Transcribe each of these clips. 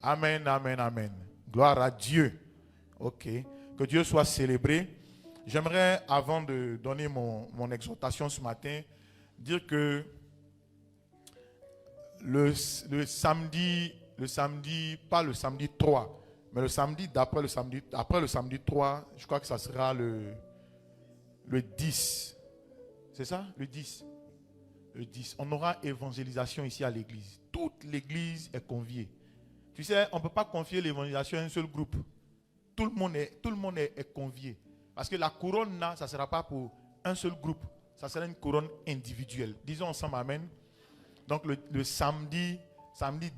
Amen, amen, amen. Gloire à Dieu. Ok. Que Dieu soit célébré. J'aimerais, avant de donner mon exhortation ce matin, dire que le samedi, pas le samedi 3, mais le samedi d'après après le samedi 3, je crois que ça sera le 10. C'est ça? Le 10. Le 10. On aura évangélisation ici à l'église. Toute l'église est conviée. Tu sais, on ne peut pas confier l'évangélisation à un seul groupe. Tout le monde est convié. Parce que la couronne là, ça ne sera pas pour un seul groupe. Ça sera une couronne individuelle. Disons ensemble amen. Donc le samedi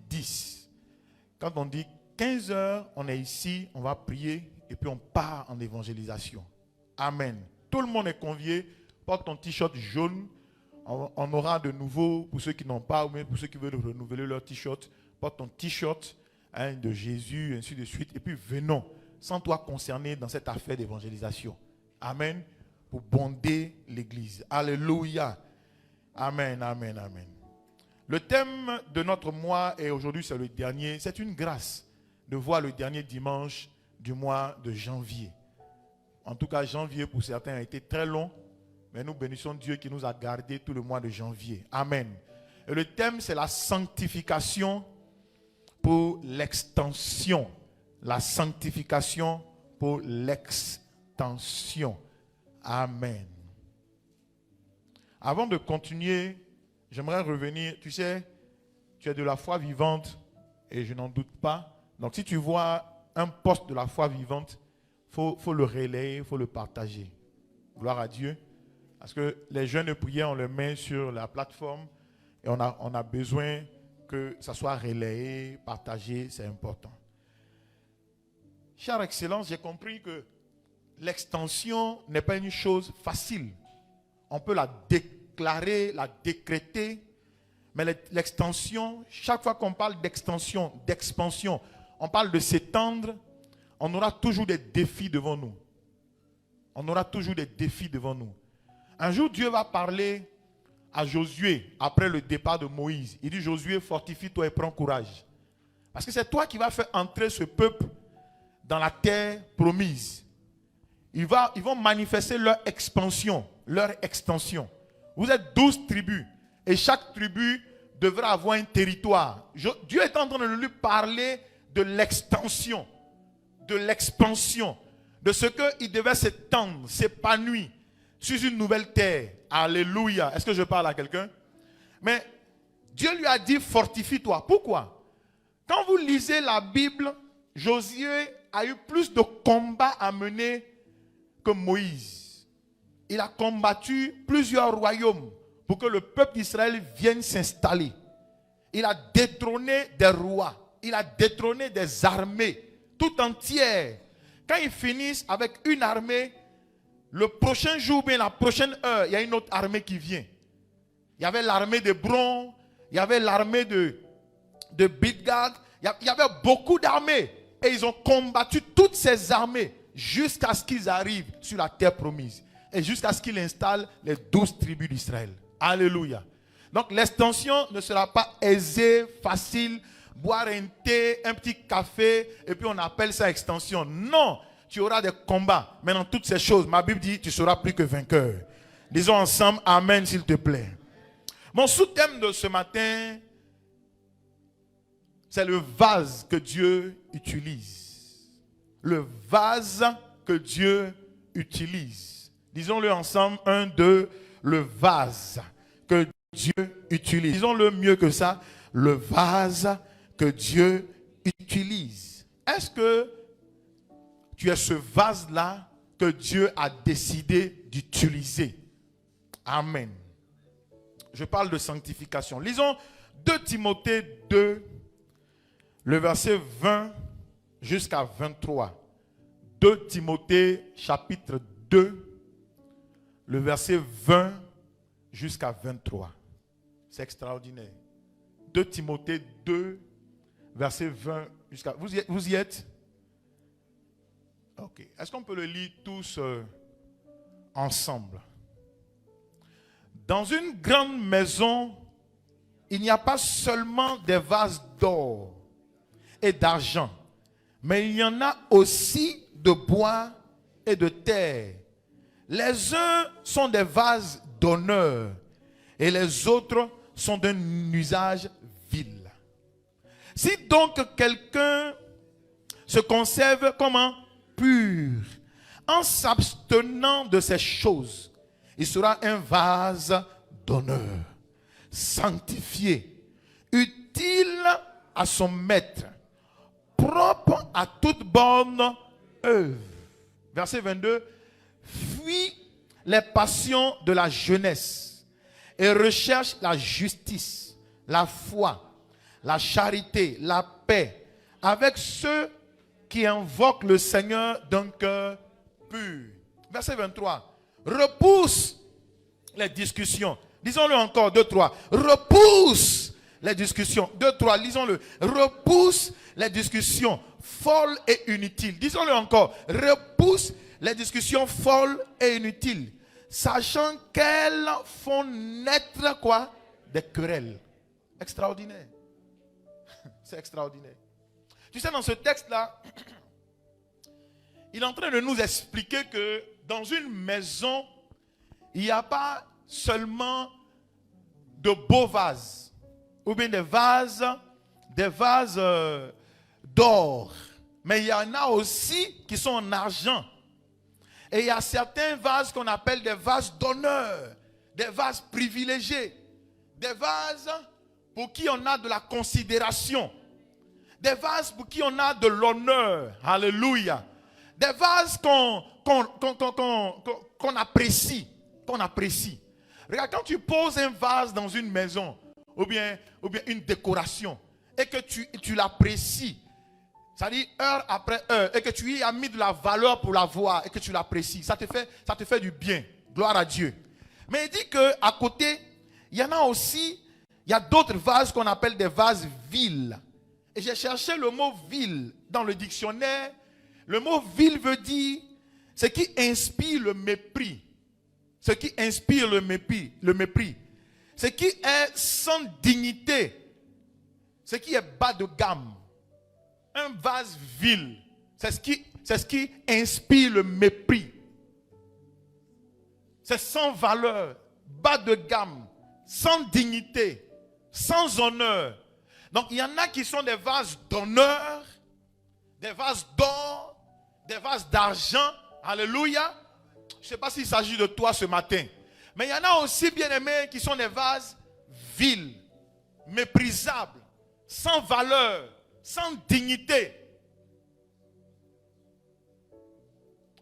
10. Quand on dit 15 heures, on est ici, on va prier et puis on part en évangélisation. Amen. Tout le monde est convié. Porte ton t-shirt jaune. On aura de nouveau, pour ceux qui n'ont pas, ou même pour ceux qui veulent renouveler leur t-shirt, porte ton t-shirt de Jésus, ainsi de suite. Et puis venons, sans toi concerné dans cette affaire d'évangélisation. Amen. Pour bonder l'église. Alléluia. Amen, amen, amen. Le thème de notre mois, et aujourd'hui c'est le dernier, c'est une grâce de voir le dernier dimanche du mois de janvier. En tout cas, janvier pour certains a été très long, mais nous bénissons Dieu qui nous a gardés tout le mois de janvier. Amen. Et le thème, c'est la sanctification pour l'extension. La sanctification pour l'extension. Amen. Avant de continuer, j'aimerais revenir. Tu sais, tu es de la foi vivante et je n'en doute pas. Donc si tu vois un poste de la foi vivante, faut le relayer, il faut le partager. Gloire à Dieu. Parce que les jeunes de prière, on les met sur la plateforme et on a besoin que ça soit relayé, partagé, c'est important. Chère Excellence, j'ai compris que l'extension n'est pas une chose facile. On peut la déclarer, la décréter, mais l'extension, chaque fois qu'on parle d'extension, d'expansion, on parle de s'étendre, on aura toujours des défis devant nous. On aura toujours des défis devant nous. Un jour, Dieu va parler à Josué après le départ de Moïse. Il dit, Josué, fortifie-toi et prends courage. Parce que c'est toi qui vas faire entrer ce peuple dans la terre promise. Ils vont manifester leur expansion, leur extension. Vous êtes 12 tribus et chaque tribu devra avoir un territoire. Dieu est en train de lui parler de l'extension, de l'expansion, de ce qu'il devait s'étendre, s'épanouir sur une nouvelle terre. Alléluia. Est-ce que je parle à quelqu'un? Mais Dieu lui a dit fortifie-toi. Pourquoi? Quand vous lisez la Bible, Josué a eu plus de combats à mener que Moïse. Il a combattu plusieurs royaumes pour que le peuple d'Israël vienne s'installer. Il a détrôné des rois. Il a détrôné des armées tout entières. Quand ils finissent avec une armée, le prochain jour, bien la prochaine heure, il y a une autre armée qui vient. Il y avait l'armée de Bron, il y avait l'armée de Bidgad, il y avait beaucoup d'armées. Et ils ont combattu toutes ces armées jusqu'à ce qu'ils arrivent sur la terre promise. Et jusqu'à ce qu'ils installent les 12 tribus d'Israël. Alléluia. Donc l'extension ne sera pas aisée, facile, boire un thé, un petit café, et puis on appelle ça extension. Non, tu auras des combats. Mais dans toutes ces choses, ma Bible dit, tu seras plus que vainqueur. Disons ensemble, amen s'il te plaît. Mon sous-thème de ce matin, c'est le vase que Dieu utilise. Le vase que Dieu utilise. Disons-le ensemble, 1, 2, le vase que Dieu utilise. Disons-le mieux que ça, le vase que Dieu utilise. Est-ce que tu es ce vase-là que Dieu a décidé d'utiliser? Amen. Je parle de sanctification. Lisons 2 Timothée 2, le verset 20 jusqu'à 23. 2 Timothée chapitre 2, le verset 20 jusqu'à 23. C'est extraordinaire. 2 Timothée 2, verset 20 jusqu'à... Vous y êtes? Ok. Est-ce qu'on peut le lire tous ensemble? Dans une grande maison, il n'y a pas seulement des vases d'or et d'argent, mais il y en a aussi de bois et de terre. Les uns sont des vases d'honneur et les autres sont d'un usage vil. Si donc quelqu'un se conserve comment? Pur, en s'abstenant de ces choses, il sera un vase d'honneur, sanctifié, utile à son maître, propre à toute bonne œuvre. Verset 22. Fuis les passions de la jeunesse et recherche la justice, la foi, la charité, la paix avec ceux qui invoquent le Seigneur d'un cœur pur. Verset 23. Repousse les discussions. Disons-le encore, 2, 3. Repousse les discussions. 2, 3, lisons-le. Repousse les discussions folles et inutiles. Disons-le encore. Repousse les discussions folles et inutiles, sachant qu'elles font naître quoi? Des querelles. Extraordinaire. C'est extraordinaire. Tu sais, dans ce texte-là, il est en train de nous expliquer que dans une maison, il n'y a pas seulement de beaux vases, ou bien des vases d'or, mais il y en a aussi qui sont en argent. Et il y a certains vases qu'on appelle des vases d'honneur, des vases privilégiés, des vases pour qui on a de la considération, des vases pour qui on a de l'honneur. Alléluia. Des vases qu'on apprécie, Regarde, quand tu poses un vase dans une maison, ou bien une décoration, et que tu l'apprécies, c'est-à-dire heure après heure, et que tu y as mis de la valeur pour la voir, et que tu l'apprécies, ça te fait du bien. Gloire à Dieu. Mais il dit qu'à côté, il y en a aussi, il y a d'autres vases qu'on appelle des vases vils. Et j'ai cherché le mot vil dans le dictionnaire. Le mot vil veut dire ce qui inspire le mépris. Ce qui inspire le mépris. Ce qui est sans dignité. Ce qui est bas de gamme. Un vase vil, c'est ce qui inspire le mépris. C'est sans valeur, bas de gamme, sans dignité, sans honneur. Donc il y en a qui sont des vases d'honneur, des vases d'or, des vases d'argent. Alléluia. Je ne sais pas s'il s'agit de toi ce matin. Mais il y en a aussi, bien-aimés, qui sont des vases vils, méprisables, sans valeur, sans dignité.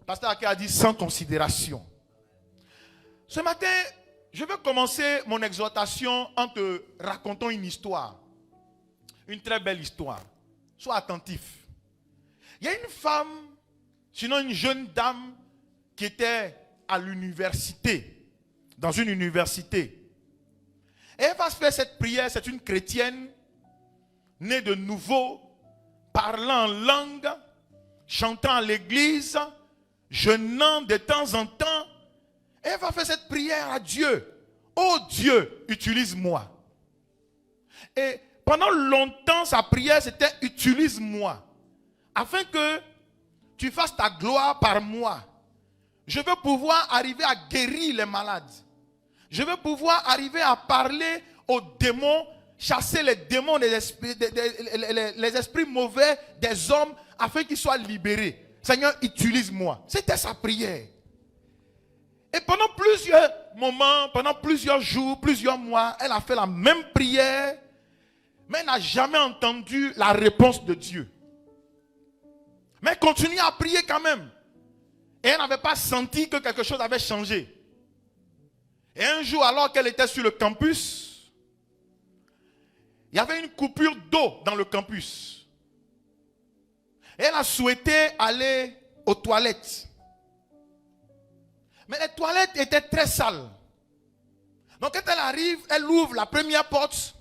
Pasteur Ake a dit sans considération. Ce matin, je vais commencer mon exhortation en te racontant une histoire. Une très belle histoire. Sois attentif. Il y a une femme, sinon une jeune dame, qui était à l'université, dans une université. Et elle va se faire cette prière, c'est une chrétienne, née de nouveau, parlant en langue, chantant à l'église, jeûnant de temps en temps. Et elle va faire cette prière à Dieu. Oh Dieu, utilise-moi. Et pendant longtemps, sa prière, c'était utilise-moi. Afin que tu fasses ta gloire par moi. Je veux pouvoir arriver à guérir les malades. Je veux pouvoir arriver à parler aux démons, chasser les démons, les esprits mauvais des hommes, afin qu'ils soient libérés. Seigneur, utilise-moi. C'était sa prière. Et pendant plusieurs moments, pendant plusieurs jours, plusieurs mois, elle a fait la même prière, mais elle n'a jamais entendu la réponse de Dieu. Mais elle continue à prier quand même. Et elle n'avait pas senti que quelque chose avait changé. Et un jour, alors qu'elle était sur le campus, il y avait une coupure d'eau dans le campus. Et elle a souhaité aller aux toilettes. Mais les toilettes étaient très sales. Donc quand elle arrive, elle ouvre la première porte.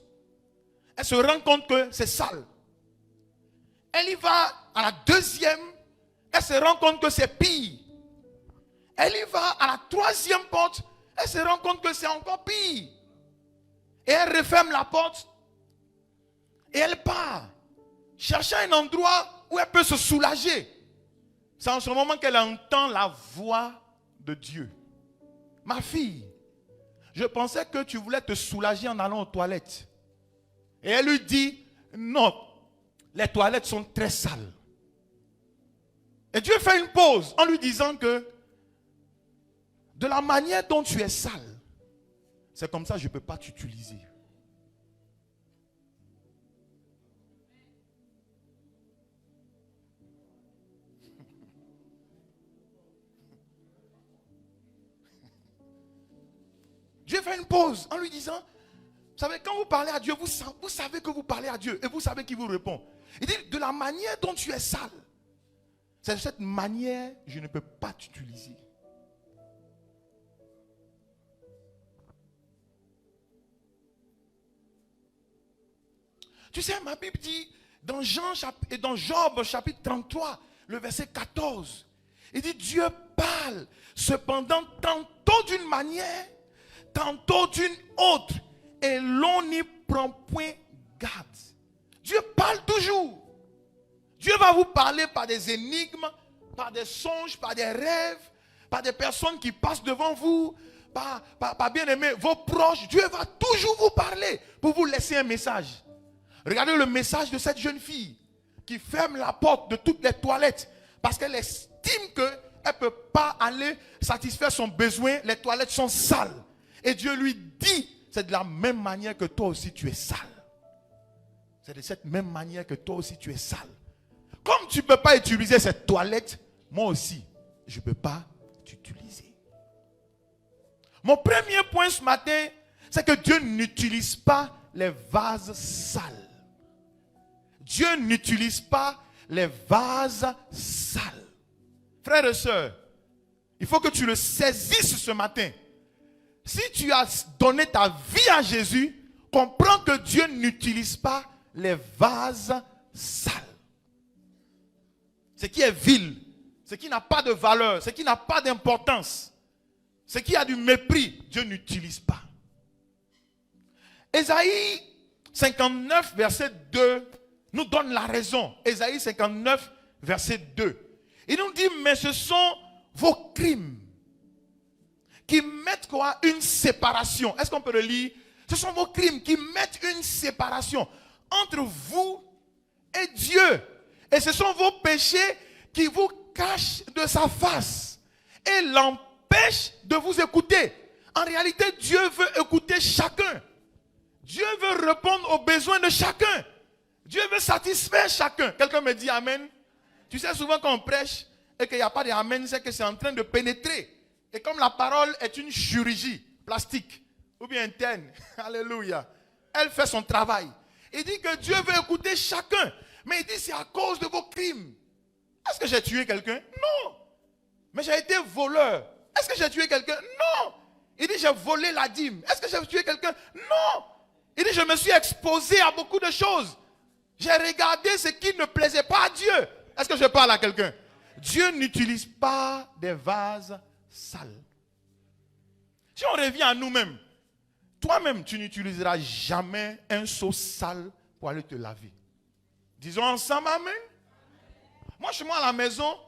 Elle se rend compte que c'est sale. Elle y va à la deuxième. Elle se rend compte que c'est pire. Elle y va à la troisième porte. Elle se rend compte que c'est encore pire. Et elle referme la porte. Et elle part. chercher un endroit où elle peut se soulager. C'est en ce moment qu'elle entend la voix de Dieu. Ma fille, je pensais que tu voulais te soulager en allant aux toilettes. Et elle lui dit, non, les toilettes sont très sales. Et Dieu fait une pause en lui disant que de la manière dont tu es sale, c'est comme ça que je ne peux pas t'utiliser. Dieu fait une pause en lui disant, vous savez, quand vous parlez à Dieu, vous savez que vous parlez à Dieu et vous savez qu'il vous répond. Il dit, de la manière dont tu es sale, c'est de cette manière que je ne peux pas t'utiliser. Tu sais, ma Bible dit, dans Job chapitre 33, le verset 14, il dit, Dieu parle cependant tantôt d'une manière, tantôt d'une autre, et l'on n'y prend point garde. Dieu parle toujours. Dieu va vous parler par des énigmes, par des songes, par des rêves, par des personnes qui passent devant vous, par bien-aimés, vos proches. Dieu va toujours vous parler pour vous laisser un message. Regardez le message de cette jeune fille qui ferme la porte de toutes les toilettes parce qu'elle estime qu'elle ne peut pas aller satisfaire son besoin. Les toilettes sont sales. Et Dieu lui dit, c'est de la même manière que toi aussi tu es sale. C'est de cette même manière que toi aussi tu es sale. Comme tu ne peux pas utiliser cette toilette, moi aussi, je ne peux pas t'utiliser. Mon premier point ce matin, c'est que Dieu n'utilise pas les vases sales. Dieu n'utilise pas les vases sales. Frères et sœurs, il faut que tu le saisisses ce matin. Si tu as donné ta vie à Jésus, comprends que Dieu n'utilise pas les vases sales. Ce qui est vil, ce qui n'a pas de valeur, ce qui n'a pas d'importance, ce qui a du mépris, Dieu n'utilise pas. Ésaïe 59, verset 2, nous donne la raison. Ésaïe 59, verset 2. Il nous dit, mais ce sont vos crimes qui mettent quoi? Une séparation. Est-ce qu'on peut le lire? Ce sont vos crimes qui mettent une séparation entre vous et Dieu. Et ce sont vos péchés qui vous cachent de sa face et l'empêchent de vous écouter. En réalité, Dieu veut écouter chacun. Dieu veut répondre aux besoins de chacun. Dieu veut satisfaire chacun. Quelqu'un me dit Amen. Tu sais, souvent quand on prêche et qu'il n'y a pas d'Amen, c'est que c'est en train de pénétrer. Et comme la parole est une chirurgie plastique ou bien interne, alléluia, elle fait son travail. Il dit que Dieu veut écouter chacun. Mais il dit c'est à cause de vos crimes. Est-ce que j'ai tué quelqu'un? Non. Mais j'ai été voleur. Est-ce que j'ai tué quelqu'un? Non. Il dit j'ai volé la dîme. Est-ce que j'ai tué quelqu'un? Non. Il dit je me suis exposé à beaucoup de choses. J'ai regardé ce qui ne plaisait pas à Dieu. Est-ce que je parle à quelqu'un? Dieu n'utilise pas des vases sales. Si on revient à nous-mêmes, toi-même tu n'utiliseras jamais un seau sale pour aller te laver. Disons ensemble Amen. Moi, chez moi à la maison,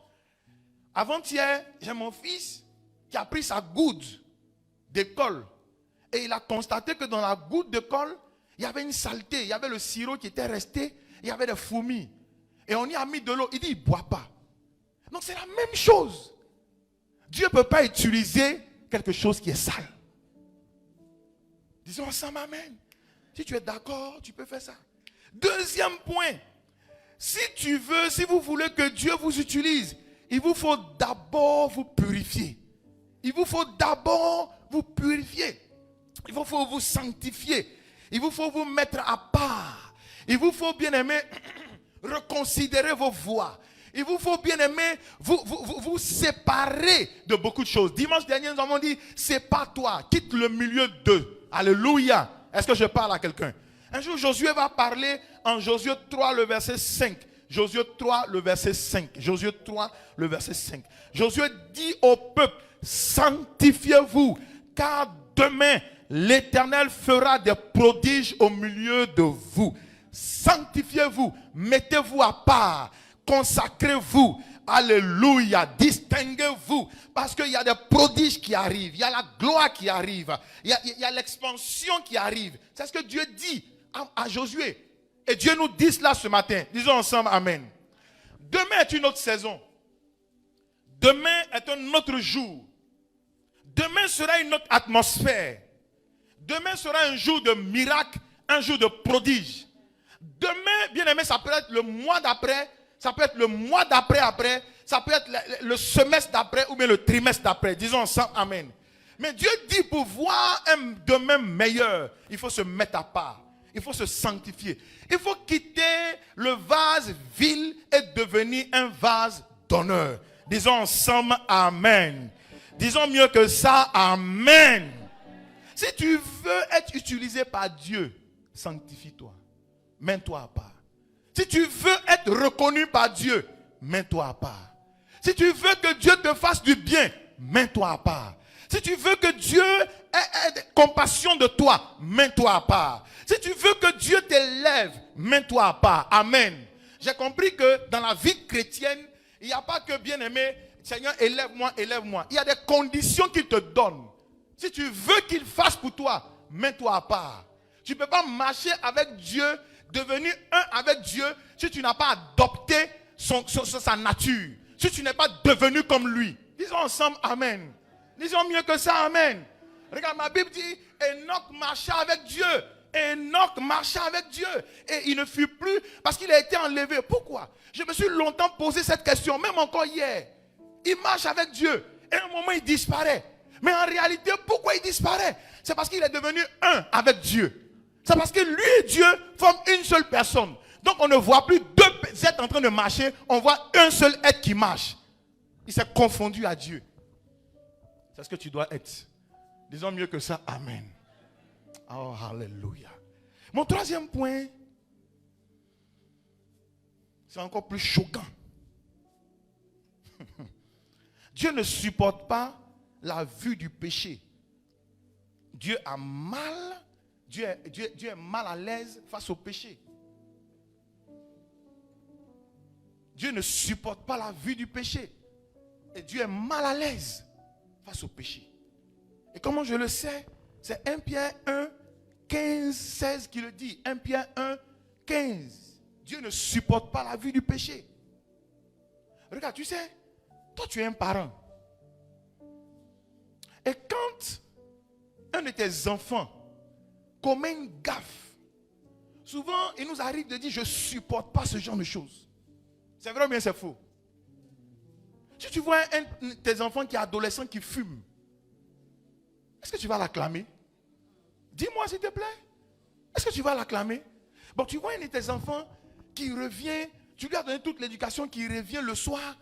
avant-hier, j'ai mon fils qui a pris sa goutte de colle. Et il a constaté que dans la goutte de colle, il y avait une saleté. Il y avait le sirop qui était resté. Il y avait des fourmis. Et on y a mis de l'eau. Il dit, il ne boit pas. Donc c'est la même chose. Dieu ne peut pas utiliser quelque chose qui est sale. Disons ensemble Amen. Si tu es d'accord, tu peux faire ça. Deuxième point. Si vous voulez que Dieu vous utilise, il vous faut d'abord vous purifier. Il vous faut d'abord vous purifier. Il vous faut vous sanctifier. Il vous faut vous mettre à part. Il vous faut, bien aimer, reconsidérer vos voies. Il vous faut, bien aimer, vous séparer de beaucoup de choses. Dimanche dernier, nous avons dit, sépare-toi, quitte le milieu d'eux. Alléluia. Est-ce que je parle à quelqu'un? Un jour, Josué va parler en Josué 3, le verset 5. Josué 3, le verset 5. Josué 3, le verset 5. Josué dit au peuple, sanctifiez-vous, car demain, l'Éternel fera des prodiges au milieu de vous. sanctifiez-vous, mettez-vous à part, consacrez-vous. Alléluia, distinguez-vous, parce qu'il y a des prodiges qui arrivent, il y a la gloire qui arrive, il y a l'expansion qui arrive. C'est ce que Dieu dit à Josué. Et Dieu nous dit cela ce matin. Disons ensemble Amen. Demain est une autre saison. Demain est un autre jour. Demain sera une autre atmosphère. Demain sera un jour de miracle, un jour de prodige. Demain, bien aimé, ça peut être le mois d'après, ça peut être le mois d'après, ça peut être le semestre d'après ou bien le trimestre d'après. Disons ensemble Amen. Mais Dieu dit pour voir un demain meilleur, il faut se mettre à part. Il faut se sanctifier. Il faut quitter le vase vil et devenir un vase d'honneur. Disons ensemble Amen. Disons mieux que ça, Amen. Si tu veux être utilisé par Dieu, sanctifie-toi. Mets-toi à part. Si tu veux être reconnu par Dieu, mets-toi à part. Si tu veux que Dieu te fasse du bien, mets-toi à part. Si tu veux que Dieu ait compassion de toi, mets-toi à part. Si tu veux que Dieu t'élève, mets-toi à part. Amen. J'ai compris que dans la vie chrétienne, il n'y a pas que bien aimé, Seigneur, élève-moi, élève-moi. Il y a des conditions qu'il te donne. Si tu veux qu'il fasse pour toi, mets-toi à part. Tu ne peux pas marcher avec Dieu, devenir un avec Dieu, si tu n'as pas adopté sa nature. Si tu n'es pas devenu comme lui. Disons ensemble Amen. Disons mieux que ça, Amen. Regarde, ma Bible dit, Enoch marcha avec Dieu. Enoch marcha avec Dieu. Et il ne fut plus, parce qu'il a été enlevé. Pourquoi? Je me suis longtemps posé cette question, même encore hier. Il marche avec Dieu. Et à un moment, il disparaît. Mais en réalité, pourquoi il disparaît? C'est parce qu'il est devenu un avec Dieu. C'est parce que lui et Dieu forment une seule personne. Donc on ne voit plus deux êtres en train de marcher. On voit un seul être qui marche. Il s'est confondu à Dieu. C'est ce que tu dois être. Disons mieux que ça, Amen. Oh, Alléluia. Mon troisième point, c'est encore plus choquant. Dieu ne supporte pas la vue du péché. Dieu a mal, Dieu est mal à l'aise face au péché. Dieu ne supporte pas la vue du péché. Et Dieu est mal à l'aise face au péché. Et comment je le sais? C'est 1 Pierre 1, 15, 16 qui le dit. 1 Pierre 1, 15. Dieu ne supporte pas la vue du péché. Regarde, tu sais, toi tu es un parent. Et quand un de tes enfants commet une gaffe, souvent il nous arrive de dire je ne supporte pas ce genre de choses. C'est vrai ou bien c'est faux? Si tu vois un de tes enfants qui est adolescent qui fume, est-ce que tu vas l'acclamer? Dis-moi s'il te plaît. Est-ce que tu vas l'acclamer? Bon, tu vois un de tes enfants qui revient, tu lui as donné toute l'éducation, qui revient le soir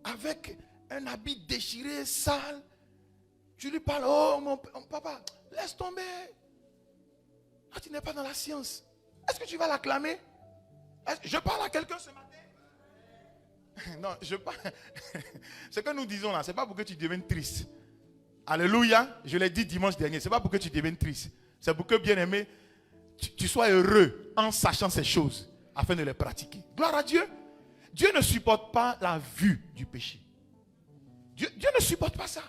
avec un habit déchiré, sale. Tu lui parles, oh mon papa, laisse tomber. Ah, tu n'es pas dans la science. Est-ce que tu vas l'acclamer? Je parle à quelqu'un ce matin. Non, je parle. Ce que nous disons là, ce n'est pas pour que tu deviennes triste. Alléluia. Je l'ai dit dimanche dernier. Ce n'est pas pour que tu deviennes triste. C'est pour que, bien aimé, tu sois heureux en sachant ces choses afin de les pratiquer. Gloire à Dieu. Dieu ne supporte pas la vue du péché. Dieu ne supporte pas ça.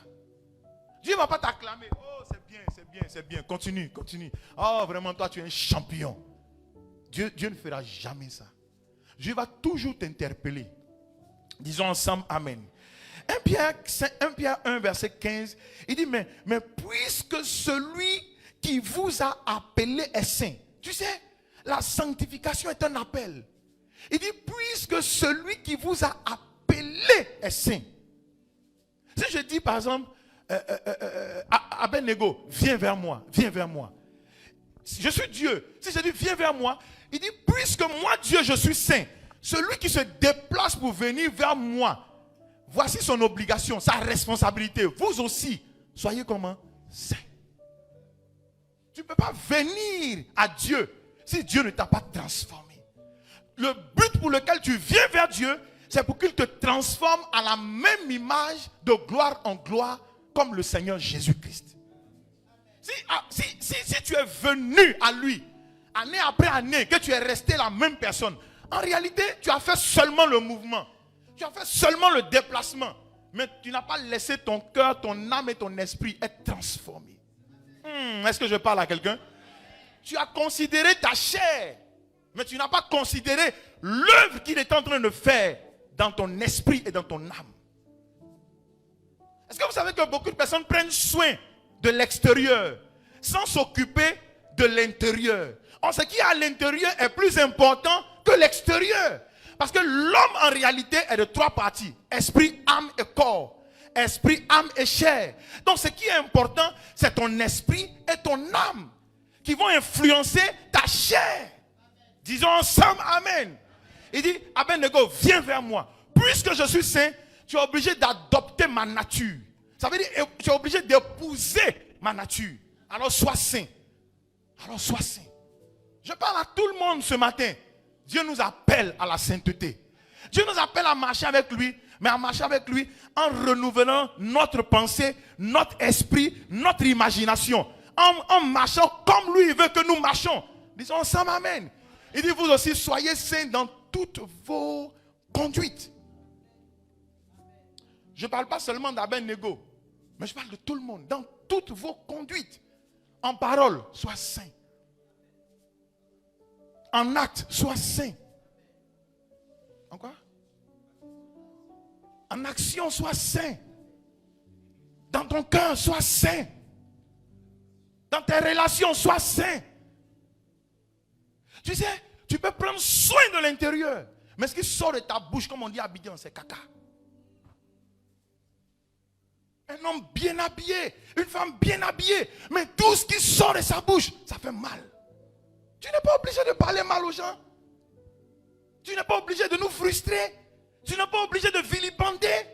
Dieu ne va pas t'acclamer. Oh, c'est bien, c'est bien, c'est bien. Continue, continue. Oh, vraiment, toi, tu es un champion. Dieu ne fera jamais ça. Dieu va toujours t'interpeller. Disons ensemble Amen. 1 Pierre 1, verset 15, il dit, mais puisque celui qui vous a appelé est saint. Tu sais, la sanctification est un appel. Il dit, puisque celui qui vous a appelé est saint. Si je dis par exemple, Abednego, viens vers moi, viens vers moi. Je suis Dieu. Si je dis, viens vers moi, il dit, puisque moi, Dieu, je suis saint. Celui qui se déplace pour venir vers moi, voici son obligation, sa responsabilité. Vous aussi, soyez comment? Saint. Tu ne peux pas venir à Dieu si Dieu ne t'a pas transformé. Le but pour lequel tu viens vers Dieu, c'est pour qu'il te transforme à la même image de gloire en gloire comme le Seigneur Jésus-Christ. Si tu es venu à lui année après année, que tu es resté la même personne. En réalité, tu as fait seulement le mouvement. Tu as fait seulement le déplacement. Mais tu n'as pas laissé ton cœur, ton âme et ton esprit être transformés. Est-ce que je parle à quelqu'un? Tu as considéré ta chair, mais tu n'as pas considéré l'œuvre qu'il est en train de faire dans ton esprit et dans ton âme. Est-ce que vous savez que beaucoup de personnes prennent soin de l'extérieur sans s'occuper de l'intérieur? Ce qui est à l'intérieur est plus important que l'extérieur. Parce que l'homme en réalité est de 3 parties. Esprit, âme et corps. Esprit, âme et chair. Donc ce qui est important, c'est ton esprit et ton âme qui vont influencer ta chair. Disons ensemble Amen. Il dit, Abednego, viens vers moi. Puisque je suis saint, tu es obligé d'adopter ma nature. Ça veut dire, tu es obligé d'épouser ma nature. Alors sois saint. Alors sois saint. Je parle à tout le monde ce matin. Dieu nous appelle à la sainteté. Dieu nous appelle à marcher avec lui, mais à marcher avec lui en renouvelant notre pensée, notre esprit, notre imagination. En marchant comme lui veut que nous marchions. Disons ensemble Amen. Il dit vous aussi soyez saints dans toutes vos conduites. Je ne parle pas seulement d'Abednego, mais je parle de tout le monde. Dans toutes vos conduites. En parole, sois saint. En acte, sois saint. En quoi? En action, sois saint. Dans ton cœur, sois saint. Dans tes relations, sois saint. Tu sais, tu peux prendre soin de l'intérieur. Mais ce qui sort de ta bouche, comme on dit à Abidjan, c'est caca. Un homme bien habillé, une femme bien habillée. Mais tout ce qui sort de sa bouche, ça fait mal. Tu n'es pas obligé de parler mal aux gens. Tu n'es pas obligé de nous frustrer. Tu n'es pas obligé de vilipender.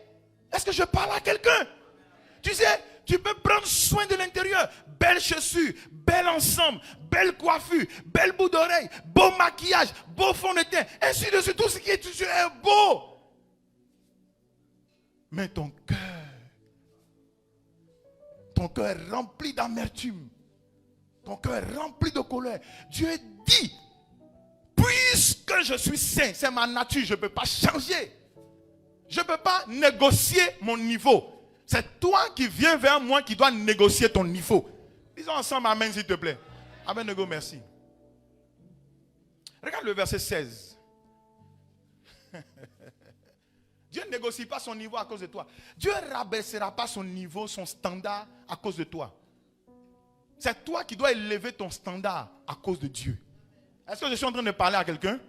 Est-ce que je parle à quelqu'un? Tu sais, tu peux prendre soin de l'intérieur. Belles chaussures, bel ensemble, belle coiffure, belle bout d'oreille, beau maquillage, beau fond de teint. Ainsi de suite, tout ce qui est beau. Mais ton cœur est rempli d'amertume. Ton cœur est rempli de colère. Dieu dit, puisque je suis saint, c'est ma nature, je ne peux pas changer. Je ne peux pas négocier mon niveau. C'est toi qui viens vers moi qui dois négocier ton niveau. Disons ensemble Amen s'il te plaît. Amen, Nego, merci. Regarde le verset 16. Dieu ne négocie pas son niveau à cause de toi. Dieu ne rabaissera pas son niveau, son standard à cause de toi. C'est toi qui dois élever ton standard à cause de Dieu. Est-ce que je suis en train de parler à quelqu'un?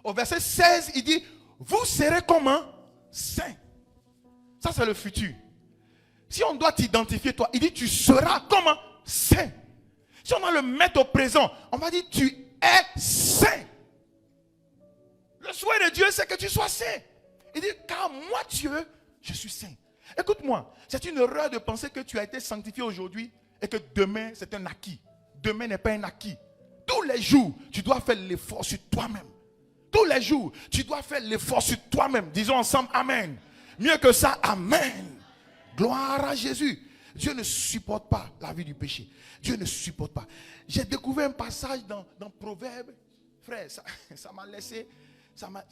Au verset 16, il dit, vous serez comment? Saint. Ça, c'est le futur. Si on doit t'identifier, toi, il dit, tu seras comment? Saint. Si on doit le mettre au présent, on va dire, tu es saint. Le souhait de Dieu, c'est que tu sois saint. Il dit, car moi, Dieu, je suis saint. Écoute-moi, c'est une erreur de penser que tu as été sanctifié aujourd'hui et que demain, c'est un acquis. Demain n'est pas un acquis. Tous les jours, tu dois faire l'effort sur toi-même. Tous les jours, tu dois faire l'effort sur toi-même. Disons ensemble, Amen. Mieux que ça, Amen. Gloire à Jésus. Dieu ne supporte pas la vie du péché. Dieu ne supporte pas. J'ai découvert un passage dans Proverbes. Frère, ça m'a laissé,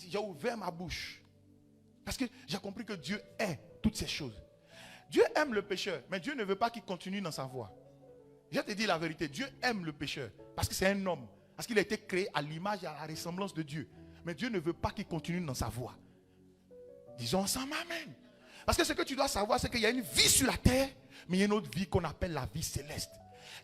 j'ai ouvert ma bouche. Parce que j'ai compris que Dieu est toutes ces choses. Dieu aime le pécheur, mais Dieu ne veut pas qu'il continue dans sa voie. Je te dis la vérité, Dieu aime le pécheur parce que c'est un homme, parce qu'il a été créé à l'image et à la ressemblance de Dieu. Mais Dieu ne veut pas qu'il continue dans sa voie. Disons ensemble Amen. Parce que ce que tu dois savoir, c'est qu'il y a une vie sur la terre, mais il y a une autre vie qu'on appelle la vie céleste.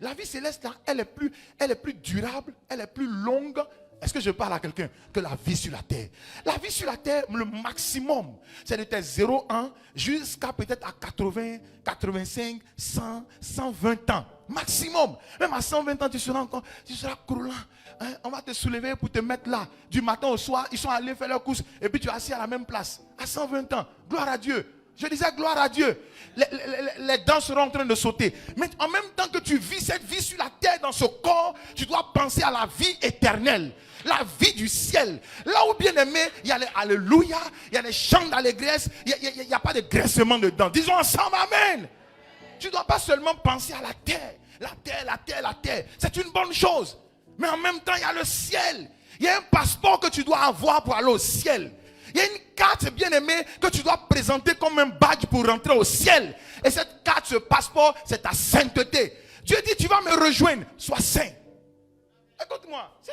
La vie céleste, là, elle est plus durable, elle est plus longue. Est-ce que je parle à quelqu'un que la vie sur la terre? La vie sur la terre, le maximum, c'est de tes 0,1 jusqu'à peut-être à 80, 85, 100, 120 ans. Maximum. Même à 120 ans, tu seras croulant. Hein? On va te soulever pour te mettre là. Du matin au soir, ils sont allés faire leur course et puis tu es assis à la même place. À 120 ans. Gloire à Dieu. Je disais gloire à Dieu. Les dents seront en train de sauter. Mais en même temps que tu vis cette vie sur la terre dans ce corps, tu dois penser à la vie éternelle. La vie du ciel. Là où bien aimé, il y a les alléluia, il y a les chants d'allégresse, il n'y a pas de graissement dedans. Disons ensemble Amen. Tu ne dois pas seulement penser à la terre. La terre, la terre, la terre. C'est une bonne chose. Mais en même temps, il y a le ciel. Il y a un passeport que tu dois avoir pour aller au ciel. Il y a une carte, bien aimée, que tu dois présenter comme un badge pour rentrer au ciel. Et cette carte, ce passeport, c'est ta sainteté. Dieu dit, tu vas me rejoindre, sois saint. Écoute-moi, si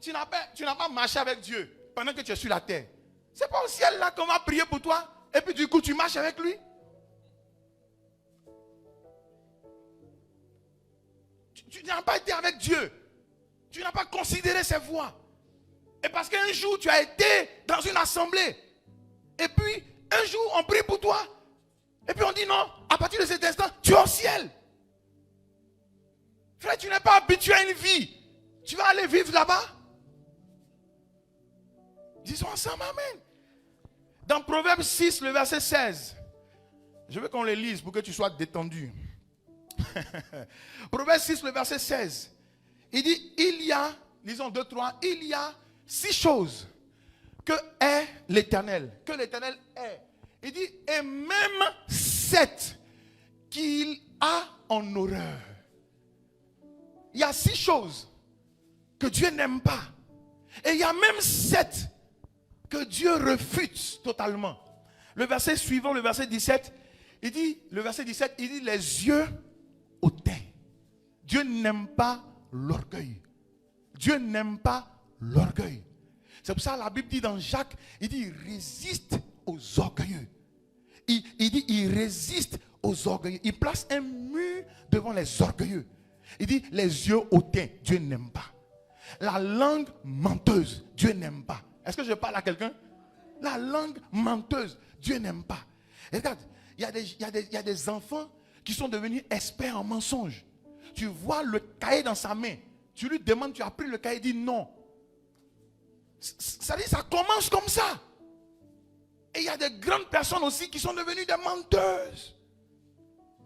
tu n'as pas marché avec Dieu pendant que tu es sur la terre, c'est pas au ciel là qu'on va prier pour toi, et puis du coup tu marches avec lui. Tu n'as pas été avec Dieu. Tu n'as pas considéré ses voies. Et parce qu'un jour tu as été dans une assemblée, et puis un jour on prie pour toi, et puis on dit non, à partir de cet instant, tu es au ciel. Frère, tu n'es pas habitué à une vie. Tu vas aller vivre là-bas? Disons ensemble amen. Dans Proverbe 6, le verset 16. Je veux qu'on le lise pour que tu sois détendu. Proverbe 6, le verset 16. Il dit, il y a, lisons 2, 3, il y a 6 choses que est l'Éternel. Que l'Éternel est. Il dit, et même 7 qu'il a en horreur. Il y a 6 choses que Dieu n'aime pas. Et il y a même 7 que Dieu refute totalement. Le verset suivant, le verset 17, il dit, le verset 17, il dit les yeux hautains. Dieu n'aime pas l'orgueil. Dieu n'aime pas l'orgueil. C'est pour ça que la Bible dit dans Jacques, il dit, il résiste aux orgueilleux. Il dit, il résiste aux orgueilleux. Il place un mur devant les orgueilleux. Il dit, les yeux hautains, Dieu n'aime pas. La langue menteuse, Dieu n'aime pas. Est-ce que je parle à quelqu'un? La langue menteuse, Dieu n'aime pas. Et regarde, il y a des enfants qui sont devenus experts en mensonges. Tu vois le cahier dans sa main. Tu lui demandes, tu as pris le cahier, il dit non. Ça dit, ça commence comme ça. Et il y a des grandes personnes aussi qui sont devenues des menteuses.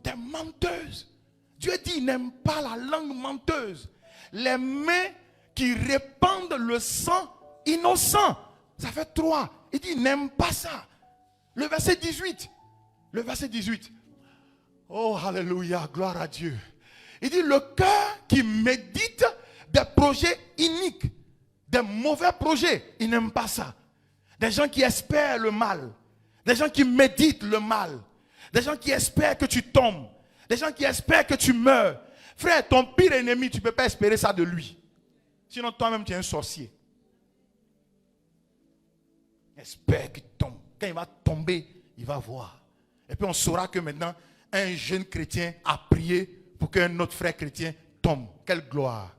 Des menteuses. Dieu dit, il n'aime pas la langue menteuse. Les mains qui répandent le sang innocent. Ça fait 3. Il dit, il n'aime pas ça. Le verset 18. Le verset 18. Oh, alléluia, gloire à Dieu. Il dit, le cœur qui médite des projets iniques, des mauvais projets, il n'aime pas ça. Des gens qui espèrent le mal. Des gens qui méditent le mal. Des gens qui espèrent que tu tombes. Des gens qui espèrent que tu meurs. Frère, ton pire ennemi, tu ne peux pas espérer ça de lui. Sinon, toi-même, tu es un sorcier. Espère qu'il tombe. Quand il va tomber, il va voir. Et puis on saura que maintenant, un jeune chrétien a prié pour qu'un autre frère chrétien tombe. Quelle gloire.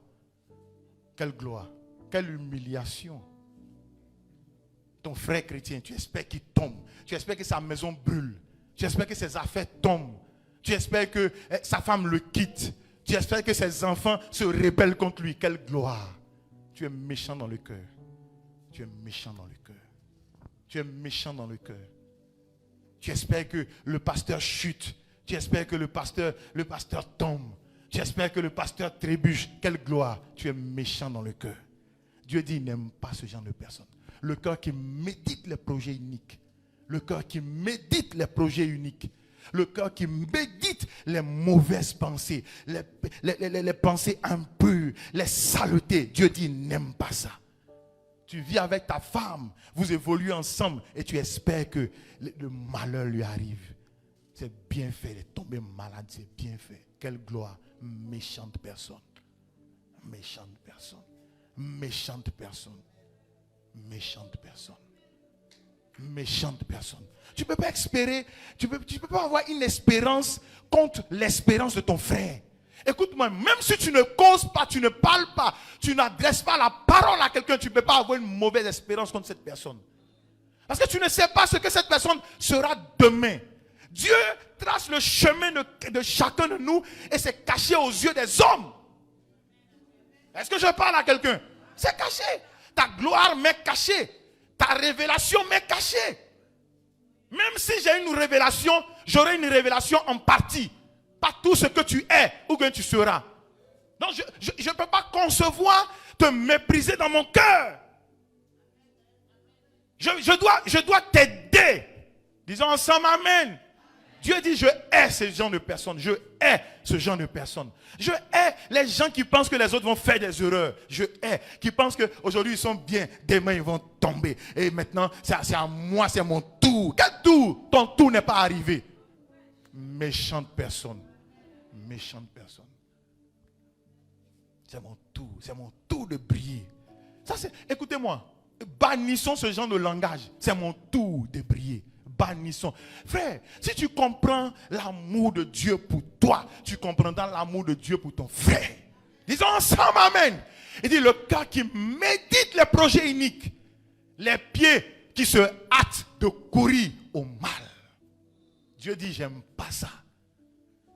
Quelle gloire. Quelle humiliation. Ton frère chrétien, tu espères qu'il tombe. Tu espères que sa maison brûle. Tu espères que ses affaires tombent. Tu espères que sa femme le quitte. Tu espères que ses enfants se rebellent contre lui. Quelle gloire. Tu es méchant dans le cœur. Tu es méchant dans le cœur. Tu es méchant dans le cœur. Tu espères que le pasteur chute. Tu espères que le pasteur tombe. Tu espères que le pasteur trébuche. Quelle gloire. Tu es méchant dans le cœur. Dieu dit, il n'aime pas ce genre de personnes. Le cœur qui médite les projets uniques. Le cœur qui médite les projets uniques. Le cœur qui médite les mauvaises pensées, les pensées impures, les saletés. Dieu dit, il n'aime pas ça. Tu vis avec ta femme, vous évoluez ensemble et tu espères que le malheur lui arrive. C'est bien fait, il est tombé malade, c'est bien fait. Quelle gloire. Méchante personne. Méchante personne. Méchante personne. Méchante personne. Méchante personne. Tu ne peux pas espérer, tu peux pas avoir une espérance contre l'espérance de ton frère. Écoute-moi, même si tu ne causes pas, tu ne parles pas, tu n'adresses pas la parole à quelqu'un, tu ne peux pas avoir une mauvaise espérance contre cette personne. Parce que tu ne sais pas ce que cette personne sera demain. Dieu trace le chemin de chacun de nous et c'est caché aux yeux des hommes. Est-ce que je parle à quelqu'un? C'est caché. Ta gloire m'est cachée. Ta révélation m'est cachée. Même si j'ai une révélation, j'aurai une révélation en partie. Pas tout ce que tu es ou que tu seras. Donc je ne peux pas concevoir te mépriser dans mon cœur. Je dois t'aider. Disons ensemble amen. Dieu dit, je hais ce genre de personnes. Je hais ce genre de personnes. Je hais les gens qui pensent que les autres vont faire des erreurs. Je hais. Qui pensent qu'aujourd'hui ils sont bien. Demain ils vont tomber. Et maintenant, c'est à moi, c'est mon tour. Quel tour? Ton tour n'est pas arrivé. Méchante personne. Méchante personne. C'est mon tour de briller. Ça c'est, écoutez-moi, bannissons ce genre de langage. C'est mon tour de briller. Bannissons. Frère, si tu comprends l'amour de Dieu pour toi, tu comprendras l'amour de Dieu pour ton frère. Disons ensemble amen. Il dit le cœur qui médite les projets iniques, les pieds qui se hâtent de courir au mal. Dieu dit j'aime pas ça.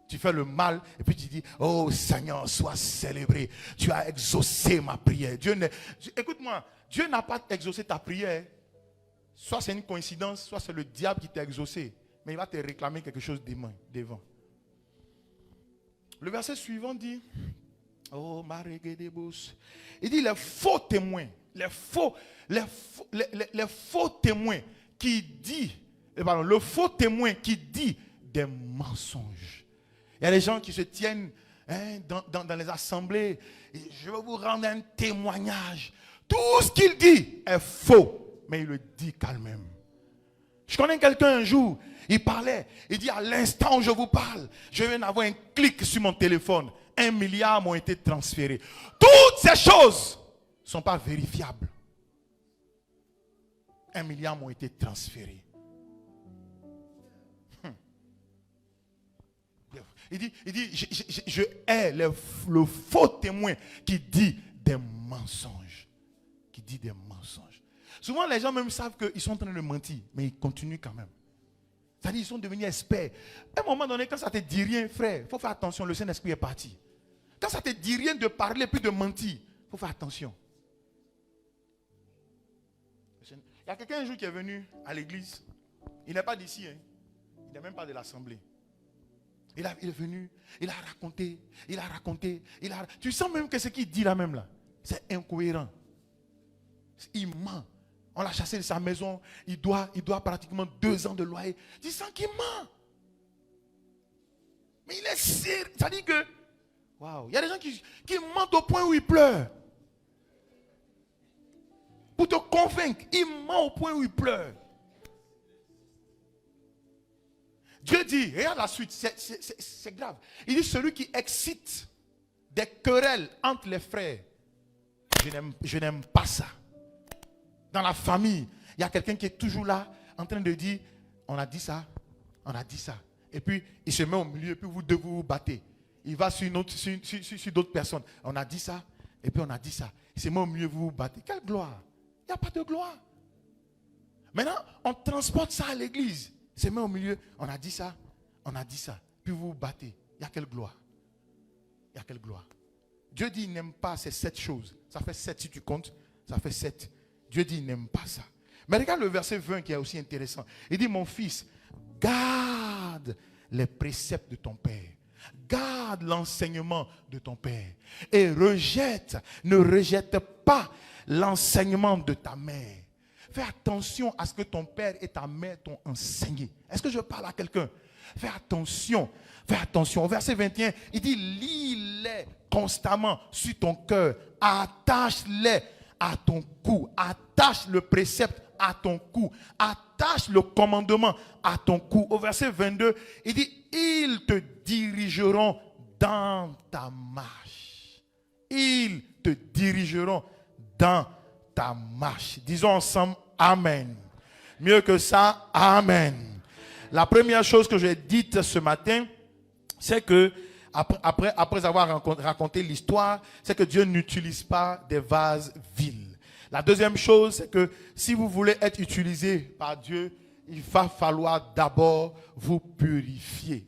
Tu fais le mal et puis tu dis, oh Seigneur, sois célébré. Tu as exaucé ma prière. Écoute-moi, Dieu n'a pas exaucé ta prière. Soit c'est une coïncidence, soit c'est le diable qui t'a exaucé. Mais il va te réclamer quelque chose devant. Le verset suivant dit, oh Maregedebus. Il dit les faux témoins, les faux témoins qui dit, le faux témoin qui dit des mensonges. Il y a des gens qui se tiennent dans les assemblées. Et je vais vous rendre un témoignage. Tout ce qu'il dit est faux. Mais il le dit quand même. Je connais quelqu'un un jour. Il parlait. Il dit à l'instant où je vous parle, je viens d'avoir un clic sur mon téléphone. 1 milliard m'ont été transférés. Toutes ces choses ne sont pas vérifiables. 1 milliard m'ont été transférés. Il dit, je hais le faux témoin qui dit des mensonges. Qui dit des mensonges. Souvent, les gens même savent qu'ils sont en train de mentir, mais ils continuent quand même. C'est-à-dire qu'ils sont devenus experts. À un moment donné, quand ça ne te dit rien, frère, il faut faire attention, le Saint-Esprit est parti. Quand ça ne te dit rien de parler puis de mentir, il faut faire attention. Il y a quelqu'un un jour qui est venu à l'église. Il n'est pas d'ici, hein. Il n'est même pas de l'assemblée. Il est venu, il a raconté. Tu sens même que ce qu'il dit là même là, c'est incohérent. Il ment. On l'a chassé de sa maison. Il doit pratiquement 2 ans de loyer. Tu sens qu'il ment. Mais il est sérieux. Ça dit que, waouh, il y a des gens qui mentent au point où ils pleurent. Pour te convaincre, il ment au point où il pleure. Dieu dit, regarde la suite, c'est grave. Il dit, celui qui excite des querelles entre les frères, je n'aime pas ça. Dans la famille, il y a quelqu'un qui est toujours là, en train de dire, on a dit ça. Et puis, il se met au milieu, et puis vous vous battez. Il va sur d'autres personnes. On a dit ça, et puis on a dit ça. Il se met au milieu, vous vous battez. Quelle gloire? Il n'y a pas de gloire. Maintenant, on transporte ça à l'église. Il se met au milieu, on a dit ça, puis vous vous battez. Il y a quelle gloire? Il y a quelle gloire? Dieu dit, il n'aime pas ces 7 choses. Ça fait 7 si tu comptes, ça fait 7. Dieu dit, il n'aime pas ça. Mais regarde le verset 20 qui est aussi intéressant. Il dit, mon fils, garde les préceptes de ton père. Garde l'enseignement de ton père. Et ne rejette pas l'enseignement de ta mère. Fais attention à ce que ton père et ta mère t'ont enseigné. Est-ce que je parle à quelqu'un? Fais attention. Au verset 21, il dit, lis-les constamment sur ton cœur. Attache-les à ton cou. Attache le précepte à ton cou. Attache le commandement à ton cou. Au verset 22, il dit, ils te dirigeront dans ta marche. Ils te dirigeront dans ta marche. Disons ensemble, amen. Mieux que ça, amen. La première chose que j'ai dite ce matin, c'est que après avoir raconté l'histoire, c'est que Dieu n'utilise pas des vases vides. La deuxième chose, c'est que si vous voulez être utilisé par Dieu, il va falloir d'abord vous purifier.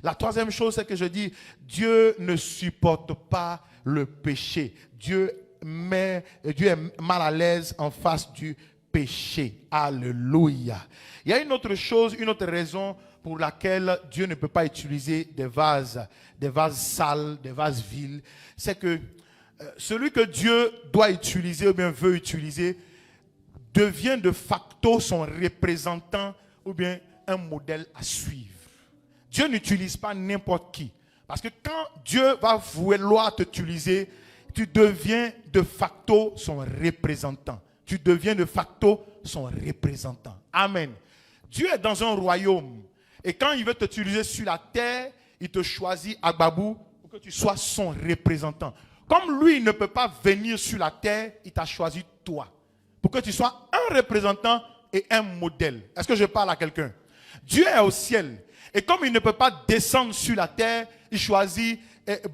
La troisième chose, c'est que je dis, Dieu ne supporte pas le péché. Dieu est mal à l'aise en face du péché. Alléluia. Il y a une autre chose, une autre raison pour laquelle Dieu ne peut pas utiliser des vases sales, des vases vils. C'est que celui que Dieu doit utiliser ou bien veut utiliser devient de facto son représentant ou bien un modèle à suivre. Dieu n'utilise pas n'importe qui. Parce que quand Dieu va vouloir t'utiliser, tu deviens de facto son représentant. Tu deviens de facto son représentant. Amen. Dieu est dans un royaume. Et quand il veut t'utiliser sur la terre, il te choisit à Babou pour que tu sois son représentant. Comme lui, il ne peut pas venir sur la terre, il t'a choisi toi. Pour que tu sois un représentant et un modèle. Est-ce que je parle à quelqu'un? Dieu est au ciel. Et comme il ne peut pas descendre sur la terre, il choisit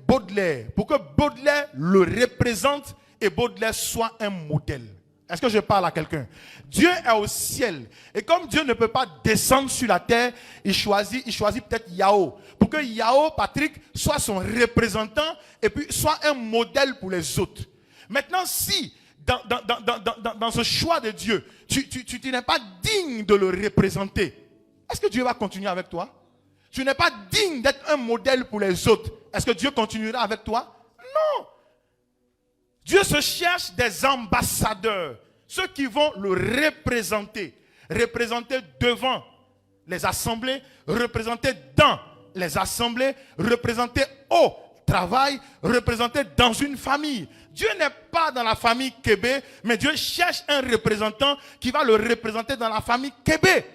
Baudelaire. Pour que Baudelaire le représente et Baudelaire soit un modèle. Est-ce que je parle à quelqu'un? Dieu est au ciel. Et comme Dieu ne peut pas descendre sur la terre, il choisit peut-être Yao. Pour que Yao, Patrick, soit son représentant et puis soit un modèle pour les autres. Maintenant, si dans ce choix de Dieu, tu n'es pas digne de le représenter, est-ce que Dieu va continuer avec toi? Tu n'es pas digne d'être un modèle pour les autres. Est-ce que Dieu continuera avec toi? Non. Dieu se cherche des ambassadeurs. Ceux qui vont le représenter. Représenter devant les assemblées. Représenter dans les assemblées. Représenter au travail. Représenter dans une famille. Dieu n'est pas dans la famille Kébé, mais Dieu cherche un représentant qui va le représenter dans la famille Kébé.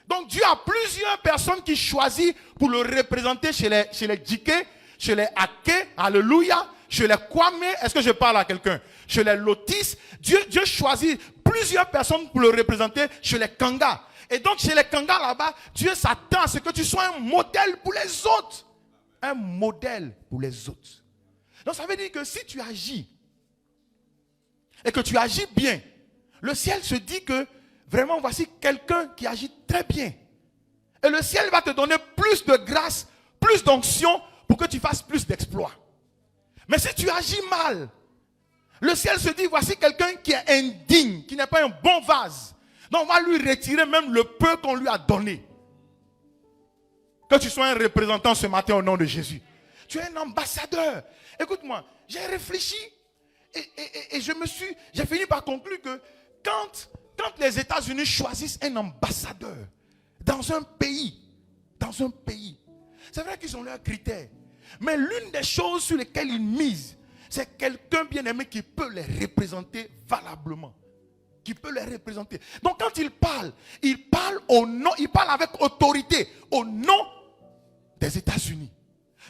Donc Dieu a plusieurs personnes qui choisissent pour le représenter chez les Djiké, chez les Aké, alléluia, chez les Kwame, est-ce que je parle à quelqu'un? Chez les Lotis, Dieu choisit plusieurs personnes pour le représenter chez les Kanga. Et donc chez les Kanga là-bas, Dieu s'attend à ce que tu sois un modèle pour les autres. Un modèle pour les autres. Donc ça veut dire que si tu agis, et que tu agis bien, le ciel se dit que vraiment, voici quelqu'un qui agit très bien. Et le ciel va te donner plus de grâce, plus d'onction pour que tu fasses plus d'exploits. Mais si tu agis mal, le ciel se dit, voici quelqu'un qui est indigne, qui n'est pas un bon vase. Donc on va lui retirer même le peu qu'on lui a donné. Que tu sois un représentant ce matin au nom de Jésus. Tu es un ambassadeur. Écoute-moi, j'ai réfléchi et j'ai fini par conclure que quand les États-Unis choisissent un ambassadeur dans un pays, c'est vrai qu'ils ont leurs critères. Mais l'une des choses sur lesquelles ils misent, c'est quelqu'un bien aimé qui peut les représenter valablement. Qui peut les représenter. Donc quand il parle au nom, il parle avec autorité, au nom des États-Unis.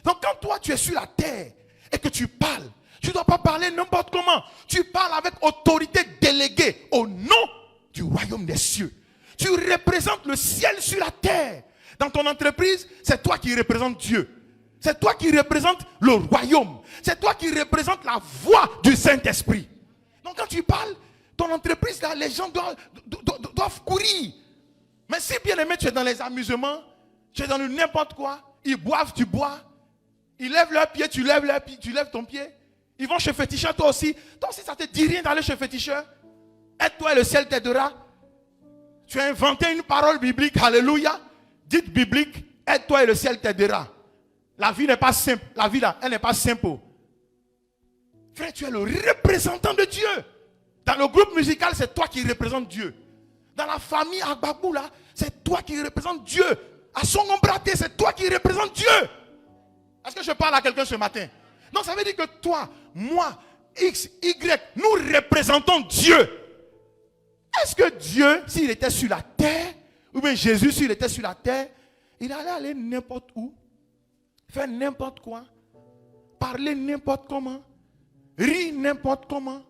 Donc quand toi tu es sur la terre et que tu parles, tu ne dois pas parler n'importe comment. Tu parles avec autorité déléguée au nom du royaume des cieux. Tu représentes le ciel sur la terre. Dans ton entreprise, c'est toi qui représentes Dieu. C'est toi qui représentes le royaume. C'est toi qui représentes la voix du Saint-Esprit. Donc quand tu parles, ton entreprise, là, les gens doivent courir. Mais si bien aimé, tu es dans les amusements, tu es dans n'importe quoi, ils boivent, tu bois, ils lèvent leurs pieds, tu lèves leurs pieds, tu lèves ton pied. Ils vont chez féticheur, toi aussi. Toi aussi, ça te dit rien d'aller chez féticheur. Aide-toi et le ciel t'aidera. Tu as inventé une parole biblique, alléluia. Dites biblique, aide-toi et le ciel t'aidera. La vie n'est pas simple. La vie là, elle n'est pas simple. Frère, tu es le représentant de Dieu. Dans le groupe musical, c'est toi qui représente Dieu. Dans la famille Agbabou là, c'est toi qui représente Dieu. À son ombraté, c'est toi qui représente Dieu. Est-ce que je parle à quelqu'un ce matin? Donc ça veut dire que toi, moi, X, Y, nous représentons Dieu. Est-ce que Dieu, s'il était sur la terre, ou bien Jésus, s'il était sur la terre, il allait aller n'importe où, faire n'importe quoi, parler n'importe comment, rire n'importe comment?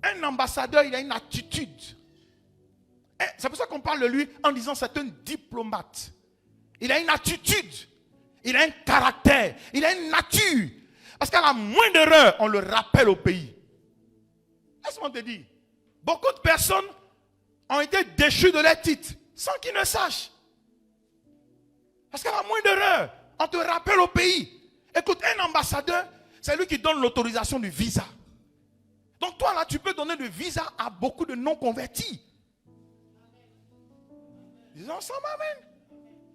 Un ambassadeur, il a une attitude. C'est pour ça qu'on parle de lui en disant c'est un diplomate. Il a une attitude. Il a un caractère. Il a une nature. Parce qu'à la moindre erreur, on le rappelle au pays. Laisse-moi te dire. Beaucoup de personnes ont été déchues de leurs titres sans qu'ils ne sachent. Parce qu'à la moindre erreur, on te rappelle au pays. Écoute, un ambassadeur, c'est lui qui donne l'autorisation du visa. Donc toi là, tu peux donner le visa à beaucoup de non-convertis. Disons ensemble, amen.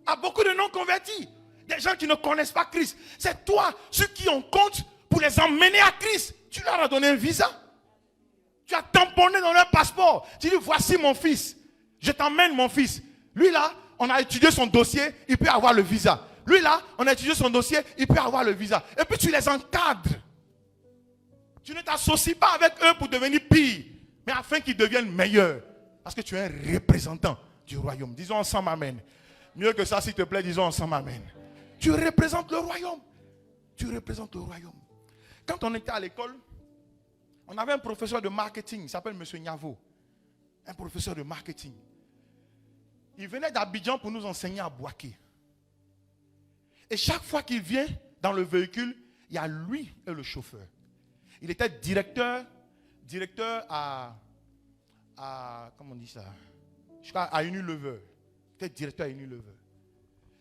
À beaucoup de non-convertis. Des gens qui ne connaissent pas Christ. C'est toi, ceux qui ont compte pour les emmener à Christ. Tu leur as donné un visa. Tu as tamponné dans leur passeport. Tu dis, voici mon fils. Je t'emmène mon fils. Lui là, on a étudié son dossier, il peut avoir le visa. Lui là, on a étudié son dossier, il peut avoir le visa. Et puis tu les encadres. Tu ne t'associes pas avec eux pour devenir pire, mais afin qu'ils deviennent meilleurs. Parce que tu es un représentant du royaume. Disons ensemble amen. Mieux que ça, s'il te plaît, disons ensemble amen. Tu représentes le royaume. Tu représentes le royaume. Quand on était à l'école, on avait un professeur de marketing, il s'appelle M. Niavo. Un professeur de marketing. Il venait d'Abidjan pour nous enseigner à Bouaké. Et chaque fois qu'il vient dans le véhicule, il y a lui et le chauffeur. Il était directeur comment on dit ça? À Unilever. Il était directeur à Unilever.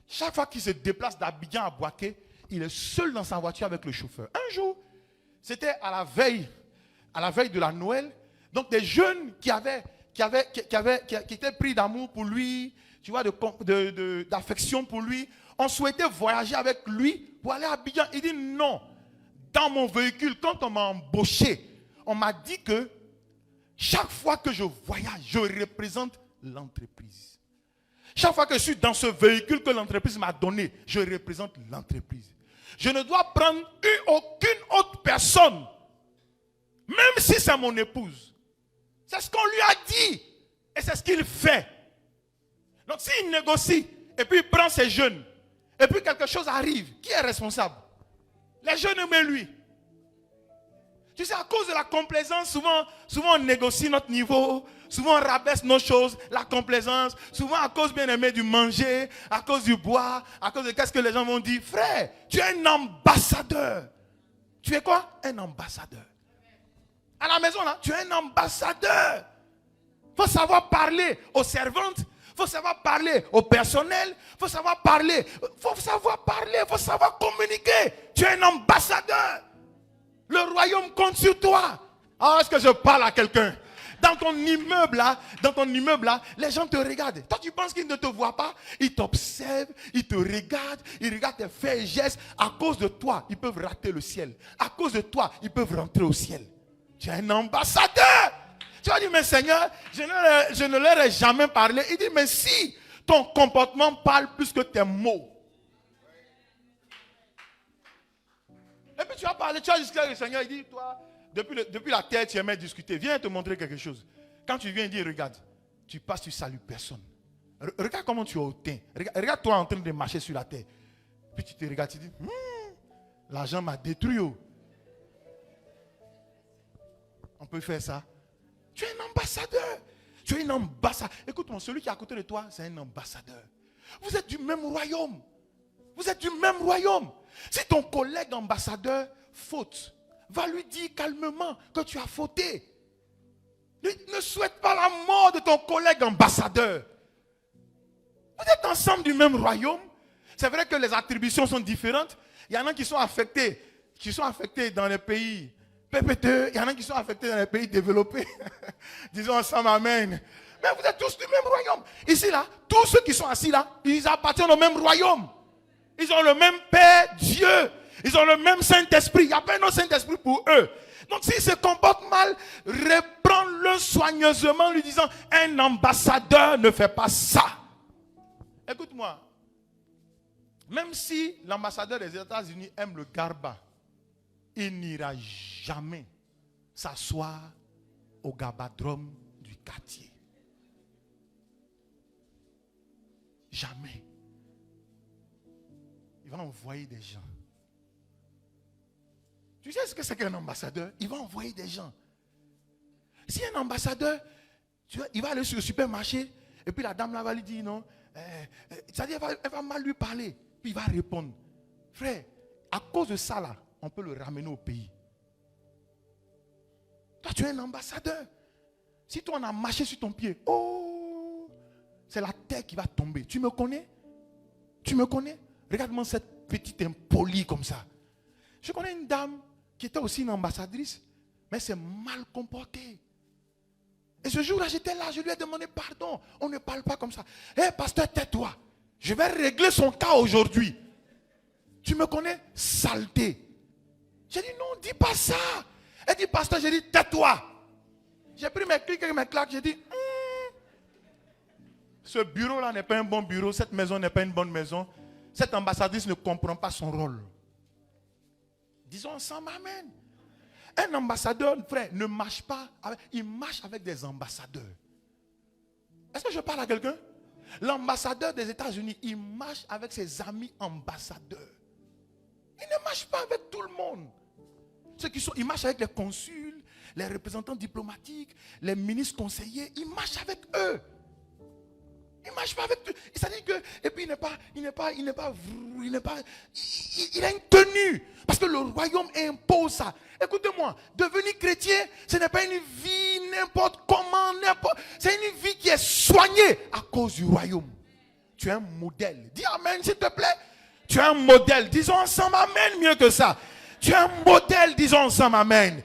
Chaque fois qu'il se déplace d'Abidjan à Bouaké, il est seul dans sa voiture avec le chauffeur. Un jour, c'était à la veille de la Noël. Donc des jeunes qui étaient pris d'amour pour lui, tu vois, d'affection pour lui, ont souhaité voyager avec lui pour aller à Abidjan. Il dit non. Dans mon véhicule, quand on m'a embauché, on m'a dit que chaque fois que je voyage, je représente l'entreprise. Chaque fois que je suis dans ce véhicule que l'entreprise m'a donné, je représente l'entreprise. Je ne dois prendre aucune autre personne, même si c'est mon épouse. C'est ce qu'on lui a dit. Et c'est ce qu'il fait. Donc s'il négocie, et puis il prend ses jeunes, et puis quelque chose arrive, qui est responsable? Les jeunes mais lui. Tu sais, à cause de la complaisance, souvent on négocie notre niveau, souvent on rabaisse nos choses, la complaisance, souvent à cause bien aimé du manger, à cause du bois, à cause de qu'est-ce que les gens vont dire. Frère, tu es un ambassadeur. Tu es quoi? Un ambassadeur. À la maison là, tu es un ambassadeur. Il faut savoir parler aux servantes, il faut savoir parler au personnel, il faut savoir parler, il faut savoir communiquer. Tu es un ambassadeur. Le royaume compte sur toi. Ah, est-ce que je parle à quelqu'un? Dans ton immeuble là, les gens te regardent. Toi, tu penses qu'ils ne te voient pas? Ils t'observent, ils te regardent, ils regardent tes faits et gestes. À cause de toi, ils peuvent rater le ciel. À cause de toi, ils peuvent rentrer au ciel. Tu es un ambassadeur. Tu vas dire, mais Seigneur, je ne leur ai jamais parlé. Il dit, mais si ton comportement parle plus que tes mots. Et puis tu vas parler, tu vas discuter avec le Seigneur, il dit, toi, depuis la terre, tu aimais discuter. Viens te montrer quelque chose. Quand tu viens, il dit, regarde, tu passes, tu salues personne. Regarde comment tu es hautain. Regarde-toi en train de marcher sur la terre. Puis tu te regardes, tu dis, l'argent m'a détruit. Oh. On peut faire ça. Tu es un ambassadeur. Tu es un ambassadeur. Écoute-moi, celui qui est à côté de toi, c'est un ambassadeur. Vous êtes du même royaume. Vous êtes du même royaume. Si ton collègue ambassadeur faute, va lui dire calmement que tu as fauté. Ne souhaite pas la mort de ton collègue ambassadeur. Vous êtes ensemble du même royaume. C'est vrai que les attributions sont différentes. Il y en a qui sont affectés dans les pays PPT. Il y en a qui sont affectés dans les pays développés. Disons ensemble amen. Mais vous êtes tous du même royaume. Ici là, tous ceux qui sont assis là, ils appartiennent au même royaume. Ils ont le même Père, Dieu. Ils ont le même Saint-Esprit. Il n'y a pas un autre Saint-Esprit pour eux. Donc s'ils se comportent mal, reprends-le soigneusement en lui disant, un ambassadeur ne fait pas ça. Écoute-moi. Même si l'ambassadeur des États-Unis aime le garba, il n'ira jamais s'asseoir au garbadrome du quartier. Jamais. Il va envoyer des gens. Tu sais ce que c'est qu'un ambassadeur? Il va envoyer des gens. Si un ambassadeur, tu vois, il va aller sur le supermarché, et puis la dame là va lui dire non, c'est-à-dire elle va mal lui parler, puis il va répondre. Frère, à cause de ça là, on peut le ramener au pays. Toi, tu es un ambassadeur. Si toi on a marché sur ton pied, oh, c'est la terre qui va tomber. Tu me connais? Tu me connais? Regarde-moi cette petite impolie comme ça. Je connais une dame qui était aussi une ambassadrice, mais c'est mal comportée. Et ce jour-là, j'étais là, je lui ai demandé pardon. On ne parle pas comme ça. Hé, pasteur, tais-toi. Je vais régler son cas aujourd'hui. Tu me connais? Saleté. J'ai dit non, dis pas ça. Elle dit, pasteur, j'ai dit, tais-toi. J'ai pris mes clics et mes claques, j'ai dit, ce bureau-là n'est pas un bon bureau, cette maison n'est pas une bonne maison, cette ambassadrice ne comprend pas son rôle. Disons ensemble, amen. Un ambassadeur, frère, ne marche pas, il marche avec des ambassadeurs. Est-ce que je parle à quelqu'un? L'ambassadeur des États-Unis, il marche avec ses amis ambassadeurs. Il ne marche pas avec tout le monde. Il marche avec les consuls, les représentants diplomatiques, les ministres conseillers. Il marche avec eux. Il ne marche pas avec eux. C'est-à-dire que, et puis il a une tenue. Parce que le royaume impose ça. Écoutez-moi, devenir chrétien, ce n'est pas une vie n'importe comment, c'est une vie qui est soignée à cause du royaume. Tu es un modèle. Dis amen s'il te plaît. Tu es un modèle. Disons ensemble amen mieux que ça. Tu es un modèle, disons ensemble amen.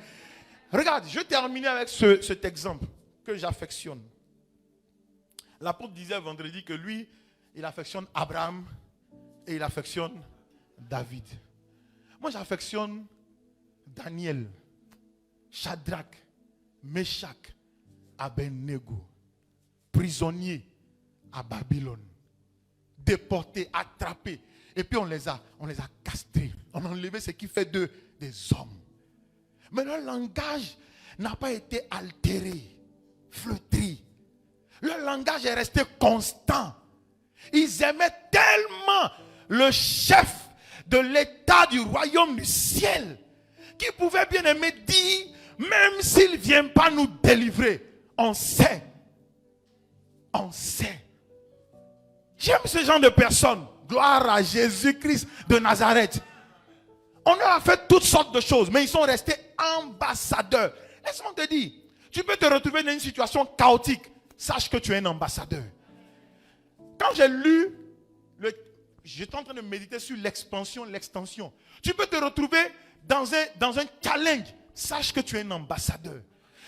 Regarde, je vais terminer avec cet exemple que j'affectionne. L'apôtre disait vendredi que lui, il affectionne Abraham et il affectionne David. Moi, j'affectionne Daniel, Shadrach, Meshach, Abednego, prisonniers à Babylone, déportés, attrapés. Et puis on les a castrés. On a enlevé ce qui fait d'eux des hommes. Mais leur langage n'a pas été altéré, flétri. Leur langage est resté constant. Ils aimaient tellement le chef de l'état du royaume du ciel qu'ils pouvaient bien aimer dire, même s'il ne vient pas nous délivrer, on sait. On sait. J'aime ce genre de personnes. Gloire à Jésus-Christ de Nazareth. On leur a fait toutes sortes de choses, mais ils sont restés ambassadeurs. Laisse-moi te dire, tu peux te retrouver dans une situation chaotique. Sache que tu es un ambassadeur. Quand j'ai lu, j'étais en train de méditer sur l'expansion, l'extension. Tu peux te retrouver dans un challenge. Sache que tu es un ambassadeur.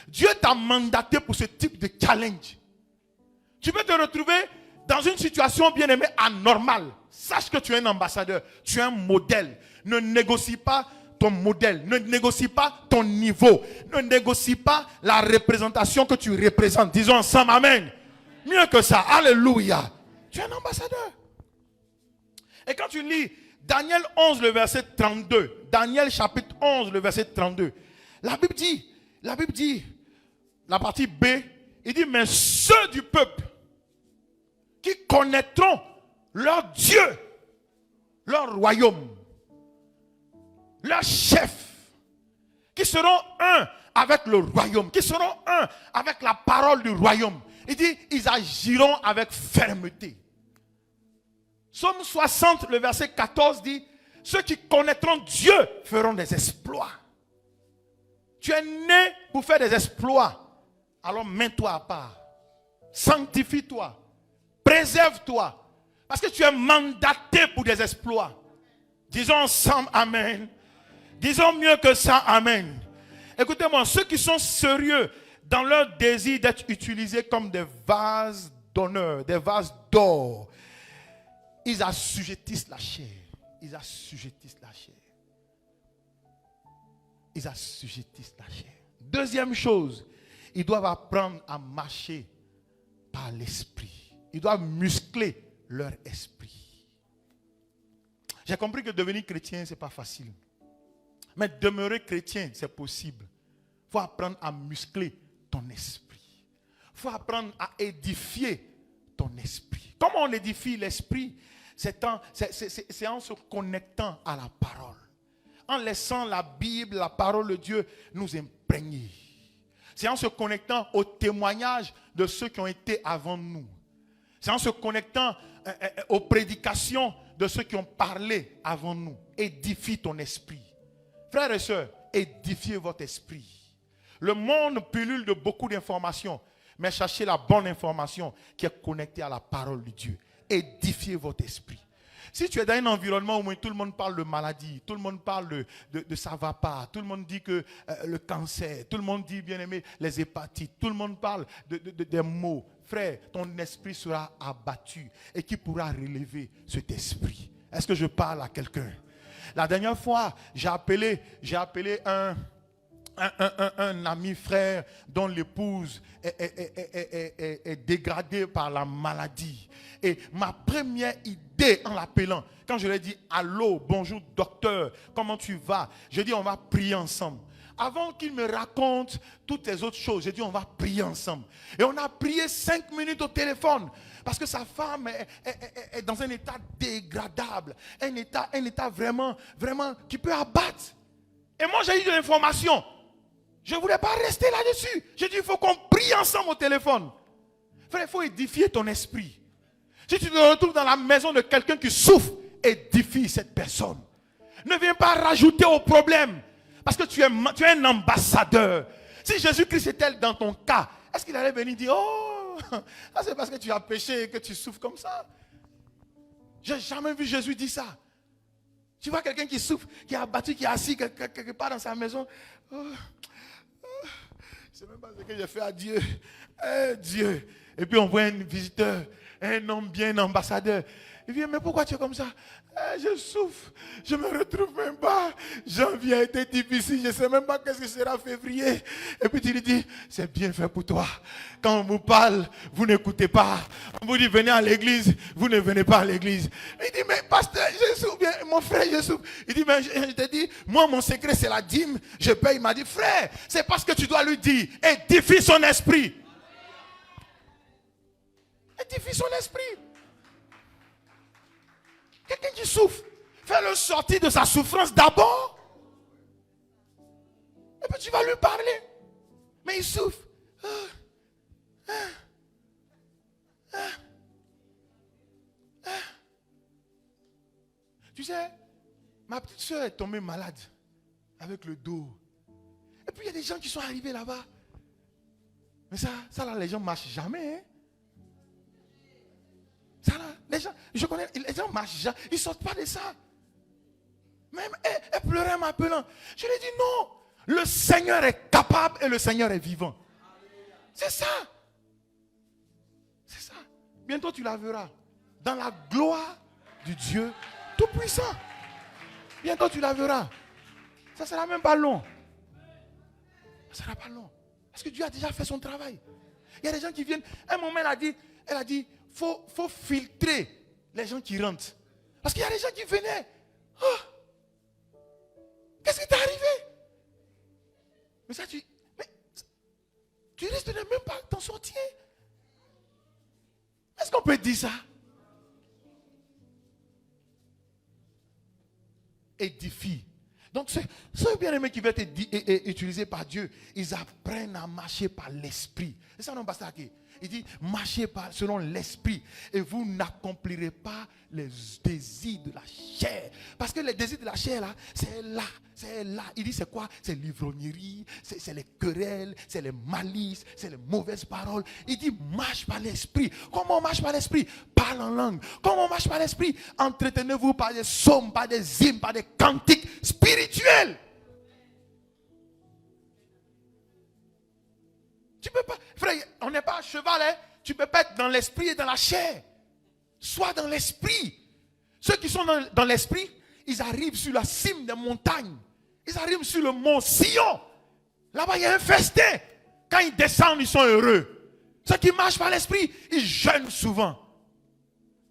Dieu t'a mandaté pour ce type de challenge. Tu peux te retrouver dans une situation bien aimée anormale. Sache que tu es un ambassadeur. Tu es un modèle. Ne négocie pas ton modèle. Ne négocie pas ton niveau. Ne négocie pas la représentation que tu représentes. Disons ensemble amen. Mieux que ça. Alléluia. Tu es un ambassadeur. Et quand tu lis Daniel 11, le verset 32. Daniel chapitre 11, le verset 32. La Bible dit, la partie B, il dit, mais ceux du peuple qui connaîtront leur Dieu, leur royaume, leur chef, qui seront un avec le royaume, qui seront un avec la parole du royaume. Il dit, ils agiront avec fermeté. Psaume 60, le verset 14 dit, ceux qui connaîtront Dieu feront des exploits. Tu es né pour faire des exploits. Alors mets-toi à part. Sanctifie-toi. Préserve-toi. Parce que tu es mandaté pour des exploits. Disons ensemble amen. Disons mieux que ça amen. Écoutez-moi, ceux qui sont sérieux dans leur désir d'être utilisés comme des vases d'honneur, des vases d'or, ils assujettissent la chair. Ils assujettissent la chair. Ils assujettissent la chair. Deuxième chose, ils doivent apprendre à marcher par l'esprit. Ils doivent muscler leur esprit. J'ai compris que devenir chrétien, ce n'est pas facile. Mais demeurer chrétien, c'est possible. Il faut apprendre à muscler ton esprit. Il faut apprendre à édifier ton esprit. Comment on édifie l'esprit? C'est en se connectant à la parole. En laissant la Bible, la parole de Dieu nous imprégner. C'est en se connectant au témoignage de ceux qui ont été avant nous. C'est en se connectant aux prédications de ceux qui ont parlé avant nous. Édifie ton esprit. Frères et sœurs, édifiez votre esprit. Le monde pullule de beaucoup d'informations, mais cherchez la bonne information qui est connectée à la parole de Dieu. Édifiez votre esprit. Si tu es dans un environnement où tout le monde parle de maladie, tout le monde parle de ça va pas, tout le monde dit que le cancer, tout le monde dit bien aimé les hépatites, tout le monde parle des maux, frère, ton esprit sera abattu. Et qui pourra relever cet esprit? Est-ce que je parle à quelqu'un? La dernière fois, j'ai appelé un ami frère dont l'épouse est dégradée par la maladie. Et ma première idée en l'appelant, quand je lui ai dit allô, bonjour docteur, comment tu vas? Je dis on va prier ensemble. Avant qu'il me raconte toutes les autres choses, j'ai dit on va prier ensemble. Et on a prié 5 minutes au téléphone. Parce que sa femme est dans un état dégradable. Un état vraiment qui peut abattre. Et moi j'ai eu de l'information. Je ne voulais pas rester là-dessus. J'ai dit il faut qu'on prie ensemble au téléphone. Frère, il faut édifier ton esprit. Si tu te retrouves dans la maison de quelqu'un qui souffre, édifie cette personne. Ne viens pas rajouter au problème. Parce que tu es un ambassadeur. Si Jésus-Christ était dans ton cas, est-ce qu'il allait venir dire, oh, ça c'est parce que tu as péché et que tu souffres comme ça? J'ai jamais vu Jésus dire ça. Tu vois quelqu'un qui souffre, qui est abattu, qui est assis quelque part dans sa maison. Oh, oh, je ne sais même pas ce que j'ai fait à Dieu. Dieu. Et puis on voit un visiteur, un homme bien, un ambassadeur. Il vient, mais pourquoi tu es comme ça? Je souffre, je me retrouve même pas. Janvier a été difficile, je ne sais même pas qu'est-ce que sera février. Et puis tu lui dis, c'est bien fait pour toi. Quand on vous parle, vous n'écoutez pas. On vous dit, venez à l'église, vous ne venez pas à l'église. Il dit, mais pasteur, je souffre bien, mon frère, je souffre. Il dit, mais je te dis, moi mon secret c'est la dîme, je paye. Il m'a dit, frère, c'est parce que tu dois lui dire, édifie son esprit. Édifie son esprit. Quelqu'un qui souffre, fais-le sortir de sa souffrance d'abord. Et puis tu vas lui parler. Mais il souffre. Tu sais, ma petite soeur est tombée malade avec le dos. Et puis il y a des gens qui sont arrivés là-bas. Mais ça là, les gens ne marchent jamais. Hein? Ça là, les gens, je connais, les gens marchent jamais, ils ne sortent pas de ça. Même elle pleurait en m'appelant. Je lui ai dit non, le Seigneur est capable et le Seigneur est vivant. C'est ça. C'est ça. Bientôt tu la verras. Dans la gloire du Dieu Tout-Puissant. Bientôt tu la verras. Ça ne sera même pas long. Ça ne sera pas long. Parce que Dieu a déjà fait son travail. Il y a des gens qui viennent. À un moment, elle a dit, faut filtrer les gens qui rentrent. Parce qu'il y a des gens qui venaient. Oh, qu'est-ce qui t'est arrivé? Mais ça, tu risques de ne même pas t'en sortir. Est-ce qu'on peut dire ça? Édifie. Donc, ceux bien-aimés qui vont être utilisés par Dieu, ils apprennent à marcher par l'esprit. C'est ça, non, pasteur Ake? Il dit, marchez selon l'esprit et vous n'accomplirez pas les désirs de la chair. Parce que les désirs de la chair, là, c'est là. Il dit, c'est quoi? C'est l'ivrognerie, c'est les querelles, c'est les malices, c'est les mauvaises paroles. Il dit, marche par l'esprit. Comment on marche par l'esprit? Parle en langue. Comment on marche par l'esprit? Entretenez-vous par des psaumes, par des hymnes, par des cantiques spirituels. Tu peux pas, frère, on n'est pas à cheval, hein? Tu ne peux pas être dans l'esprit et dans la chair. Sois dans l'esprit. Ceux qui sont dans l'esprit, ils arrivent sur la cime des montagnes. Ils arrivent sur le mont Sion. Là-bas, il y a un festin. Quand ils descendent, ils sont heureux. Ceux qui marchent par l'esprit, ils jeûnent souvent.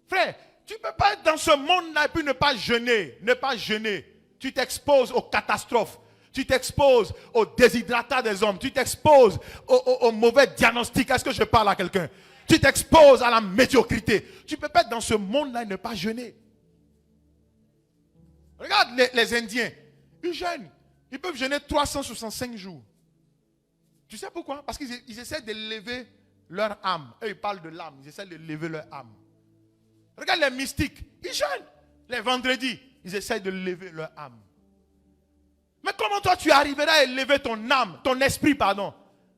Frère, tu ne peux pas être dans ce monde-là et puis ne pas jeûner. Ne pas jeûner. Tu t'exposes aux catastrophes. Tu t'exposes au déshydratat des hommes. Tu t'exposes au mauvais diagnostic. Est-ce que je parle à quelqu'un? Tu t'exposes à la médiocrité. Tu ne peux pas être dans ce monde-là et ne pas jeûner. Regarde les Indiens. Ils jeûnent. Ils peuvent jeûner 365 jours. Tu sais pourquoi? Parce qu'ils essaient de lever leur âme. Eux, ils parlent de l'âme. Ils essaient de lever leur âme. Regarde les mystiques. Ils jeûnent. Les vendredis, ils essaient de lever leur âme. Mais comment toi tu arriveras à élever ton âme, ton esprit, pardon,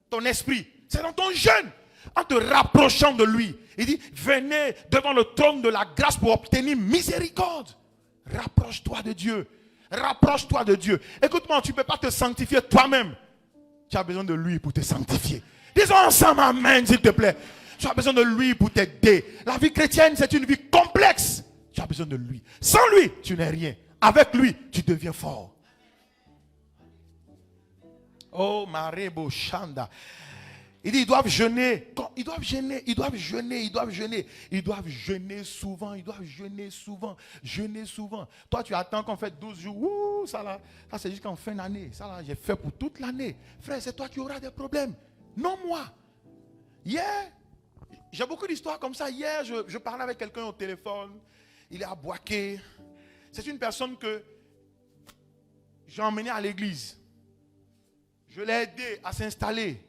ton esprit? C'est dans ton jeûne, en te rapprochant de lui. Il dit, venez devant le trône de la grâce pour obtenir miséricorde. Rapproche-toi de Dieu. Rapproche-toi de Dieu. Écoute-moi, tu ne peux pas te sanctifier toi-même. Tu as besoin de lui pour te sanctifier. Disons ensemble amen, s'il te plaît. Tu as besoin de lui pour t'aider. La vie chrétienne, c'est une vie complexe. Tu as besoin de lui. Sans lui, tu n'es rien. Avec lui, tu deviens fort. Oh, Marebo Shanda. Il dit, ils doivent jeûner. Ils doivent jeûner, ils doivent jeûner, ils doivent jeûner. Ils doivent jeûner souvent, ils doivent jeûner souvent, jeûner souvent. Toi, tu attends qu'on fait 12 jours. Ouh, ça là, ça c'est jusqu'en fin d'année. Ça là, j'ai fait pour toute l'année. Frère, c'est toi qui auras des problèmes. Non, moi. Hier, j'ai beaucoup d'histoires comme ça. Hier, je parlais avec quelqu'un au téléphone. Il est à Boaké. C'est une personne que j'ai emmené à l'église. Je l'ai aidé à s'installer.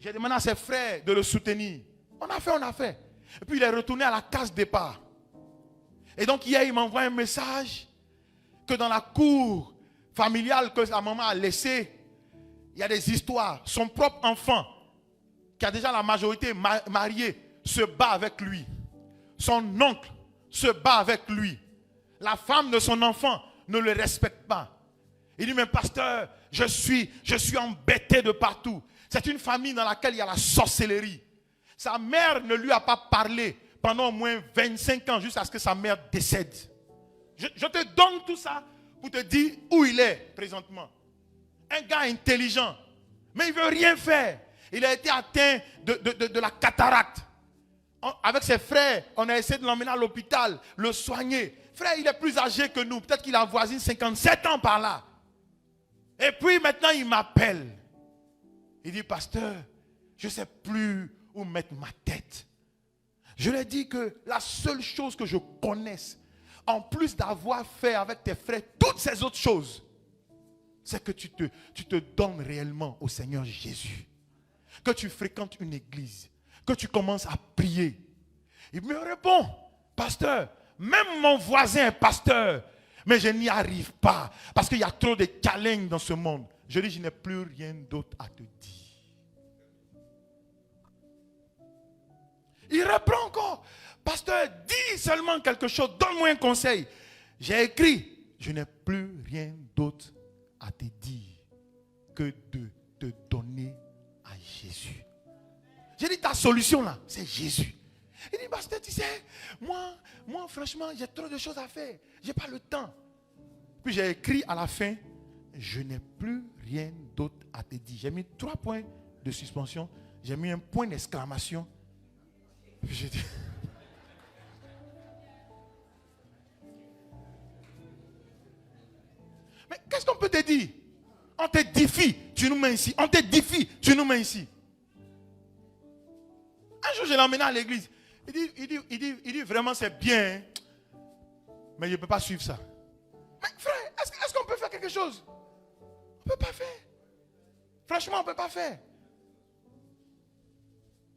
J'ai demandé à ses frères de le soutenir. On a fait. Et puis il est retourné à la case départ. Et donc hier, il m'envoie un message que dans la cour familiale que sa maman a laissée, il y a des histoires. Son propre enfant, qui a déjà la majorité mariée, se bat avec lui. Son oncle se bat avec lui. La femme de son enfant ne le respecte pas. Il dit, mais pasteur, je suis embêté de partout. C'est une famille dans laquelle il y a la sorcellerie. Sa mère ne lui a pas parlé pendant au moins 25 ans jusqu'à ce que sa mère décède. Je te donne tout ça pour te dire où il est présentement. Un gars intelligent, mais il ne veut rien faire. Il a été atteint de la cataracte. Avec ses frères, on a essayé de l'emmener à l'hôpital, le soigner. Frère, il est plus âgé que nous. Peut-être qu'il avoisine 57 ans par là. Et puis maintenant, il m'appelle. Il dit, pasteur, je ne sais plus où mettre ma tête. Je lui ai dit que la seule chose que je connaisse, en plus d'avoir fait avec tes frères toutes ces autres choses, c'est que tu te donnes réellement au Seigneur Jésus. Que tu fréquentes une église, que tu commences à prier. Il me répond, pasteur, même mon voisin est pasteur, mais je n'y arrive pas parce qu'il y a trop de challenges dans ce monde. Je dis, je n'ai plus rien d'autre à te dire. Il reprend encore, pasteur, dis seulement quelque chose, donne-moi un conseil. J'ai écrit, je n'ai plus rien d'autre à te dire que de te donner à Jésus. J'ai dit, ta solution là, c'est Jésus. Il dit, pasteur, tu sais, moi franchement, j'ai trop de choses à faire. Je n'ai pas le temps. Puis j'ai écrit à la fin, je n'ai plus rien d'autre à te dire. J'ai mis 3 points de suspension. J'ai mis un point d'exclamation. Puis j'ai dit... Mais qu'est-ce qu'on peut te dire? On te défie, tu nous mets ici. On te défie, tu nous mets ici. Un jour, je l'ai emmené à l'église. Il dit vraiment c'est bien, hein? Mais je ne peux pas suivre ça. Mais frère, est-ce qu'on peut faire quelque chose? On ne peut pas faire. Franchement, on ne peut pas faire.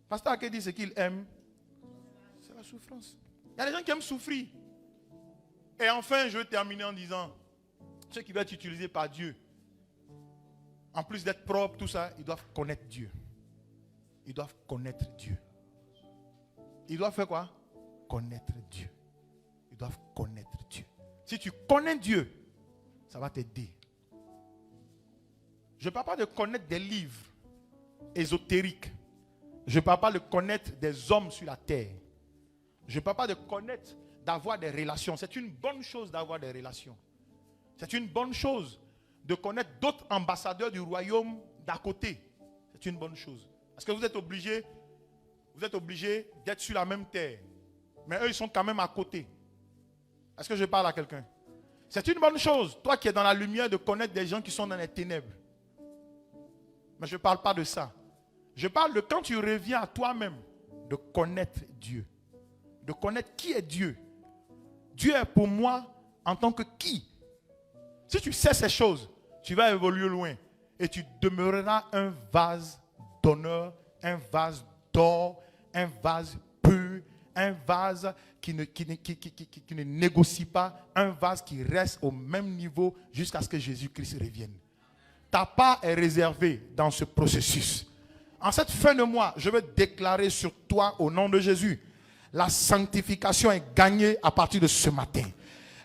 Pasteur Ake dit ce qu'il aime, c'est la souffrance. Il y a des gens qui aiment souffrir. Et enfin, je vais terminer en disant, ceux qui veulent être utilisés par Dieu, en plus d'être propres, tout ça, ils doivent connaître Dieu. Ils doivent connaître Dieu. Ils doivent faire quoi? Connaître Dieu. Ils doivent connaître Dieu. Si tu connais Dieu, ça va t'aider. Je ne parle pas de connaître des livres ésotériques. Je ne parle pas de connaître des hommes sur la terre. Je ne parle pas de connaître, d'avoir des relations. C'est une bonne chose d'avoir des relations. C'est une bonne chose de connaître d'autres ambassadeurs du royaume d'à côté. C'est une bonne chose. Parce que vous êtes obligés d'être sur la même terre. Mais eux, ils sont quand même à côté. Est-ce que je parle à quelqu'un? C'est une bonne chose, toi qui es dans la lumière, de connaître des gens qui sont dans les ténèbres. Mais je ne parle pas de ça. Je parle de quand tu reviens à toi-même, de connaître Dieu. De connaître qui est Dieu. Dieu est pour moi en tant que qui? Si tu sais ces choses, tu vas évoluer loin. Et tu demeureras un vase d'honneur, un vase d'or, un vase pur, un vase qui ne négocie pas, un vase qui reste au même niveau jusqu'à ce que Jésus-Christ revienne. Ta part est réservée dans ce processus. En cette fin de mois, je vais déclarer sur toi au nom de Jésus, la sanctification est gagnée à partir de ce matin.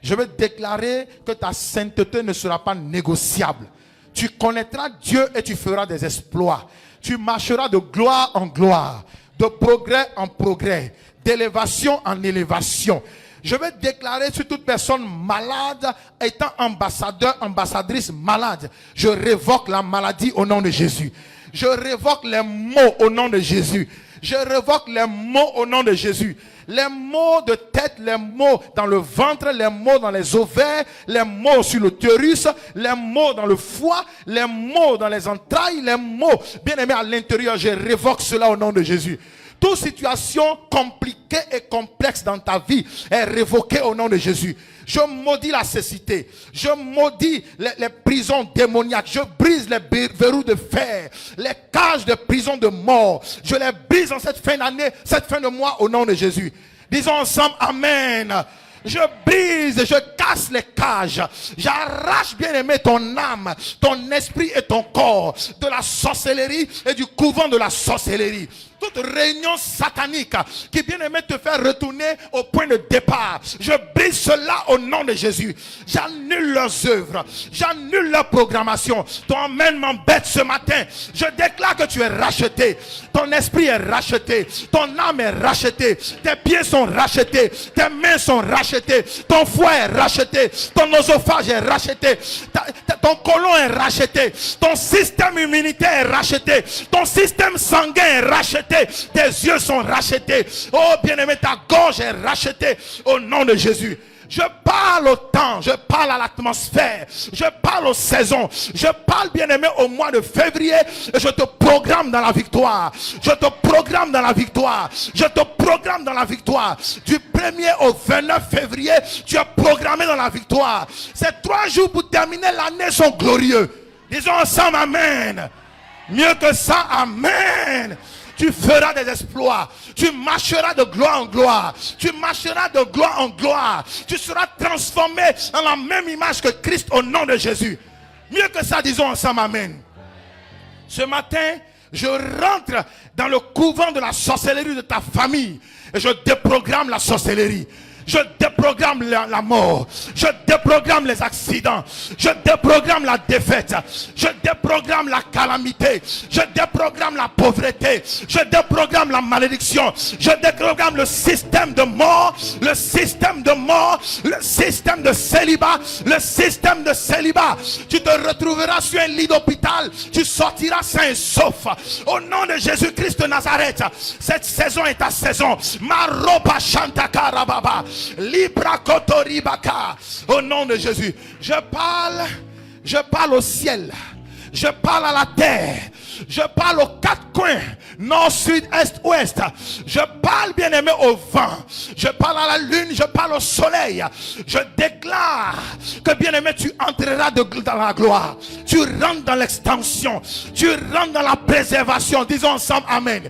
Je vais déclarer que ta sainteté ne sera pas négociable. Tu connaîtras Dieu et tu feras des exploits. Tu marcheras de gloire en gloire, de progrès en progrès, d'élévation en élévation. Je vais déclarer sur toute personne malade, étant ambassadeur, ambassadrice malade. Je révoque la maladie au nom de Jésus. Je révoque les maux au nom de Jésus. Je révoque les maux au nom de Jésus. Les maux de tête, les maux dans le ventre, les maux dans les ovaires, les maux sur l'utérus, les maux dans le foie, les maux dans les entrailles, les maux, bien aimé, à l'intérieur. Je révoque cela au nom de Jésus. Toute situation compliquée et complexe dans ta vie est révoquée au nom de Jésus. Je maudis la cécité. Je maudis les prisons démoniaques. Je brise les verrous de fer. Les cages de prison de mort. Je les brise en cette fin d'année, cette fin de mois au nom de Jésus. Disons ensemble Amen. Je brise, je casse les cages. J'arrache, bien aimé, ton âme, ton esprit et ton corps de la sorcellerie et du couvent de la sorcellerie. Toute réunion satanique qui, bien aimé, te fait retourner au point de départ. Je brise cela au nom de Jésus. J'annule leurs œuvres. J'annule leur programmation. Ton amen m'embête ce matin. Je déclare que tu es racheté. Ton esprit est racheté. Ton âme est rachetée. Tes pieds sont rachetés. Tes mains sont rachetées. Ton foie est racheté. Ton oesophage est racheté. Ton côlon est racheté. Ton système immunitaire est racheté. Ton système sanguin est racheté. Tes yeux sont rachetés. Oh bien-aimé, ta gorge est rachetée au nom de Jésus. Je parle au temps, je parle à l'atmosphère, je parle aux saisons, je parle, bien-aimé, au mois de février, et je te programme dans la victoire. Je te programme dans la victoire. Je te programme dans la victoire. Du 1er au 29 février, tu es programmé dans la victoire. Ces 3 jours pour terminer l'année sont glorieux. Disons ensemble Amen. Mieux que ça, Amen. Tu feras des exploits. Tu marcheras de gloire en gloire. Tu marcheras de gloire en gloire. Tu seras transformé dans la même image que Christ au nom de Jésus. Mieux que ça, disons ensemble Amen. Ce matin, je rentre dans le couvent de la sorcellerie de ta famille. Et je déprogramme la sorcellerie. Je déprogramme la mort. Je déprogramme les accidents. Je déprogramme la défaite. Je déprogramme la calamité. Je déprogramme la pauvreté. Je déprogramme la malédiction. Je déprogramme le système de mort. Le système de mort. Le système de célibat. Le système de célibat. Tu te retrouveras sur un lit d'hôpital. Tu sortiras sain et sauf. Au nom de Jésus-Christ de Nazareth. Cette saison est ta saison. Maroba Shantakara Baba. Libra Kotoribaka. Au nom de Jésus. Je parle au ciel. Je parle à la terre. Je parle aux 4 coins. Nord, sud, est, ouest. Je parle, bien aimé, au vent. Je parle à la lune. Je parle au soleil. Je déclare que, bien aimé, tu entreras dans la gloire. Tu rentres dans l'extension. Tu rentres dans la préservation. Disons ensemble Amen.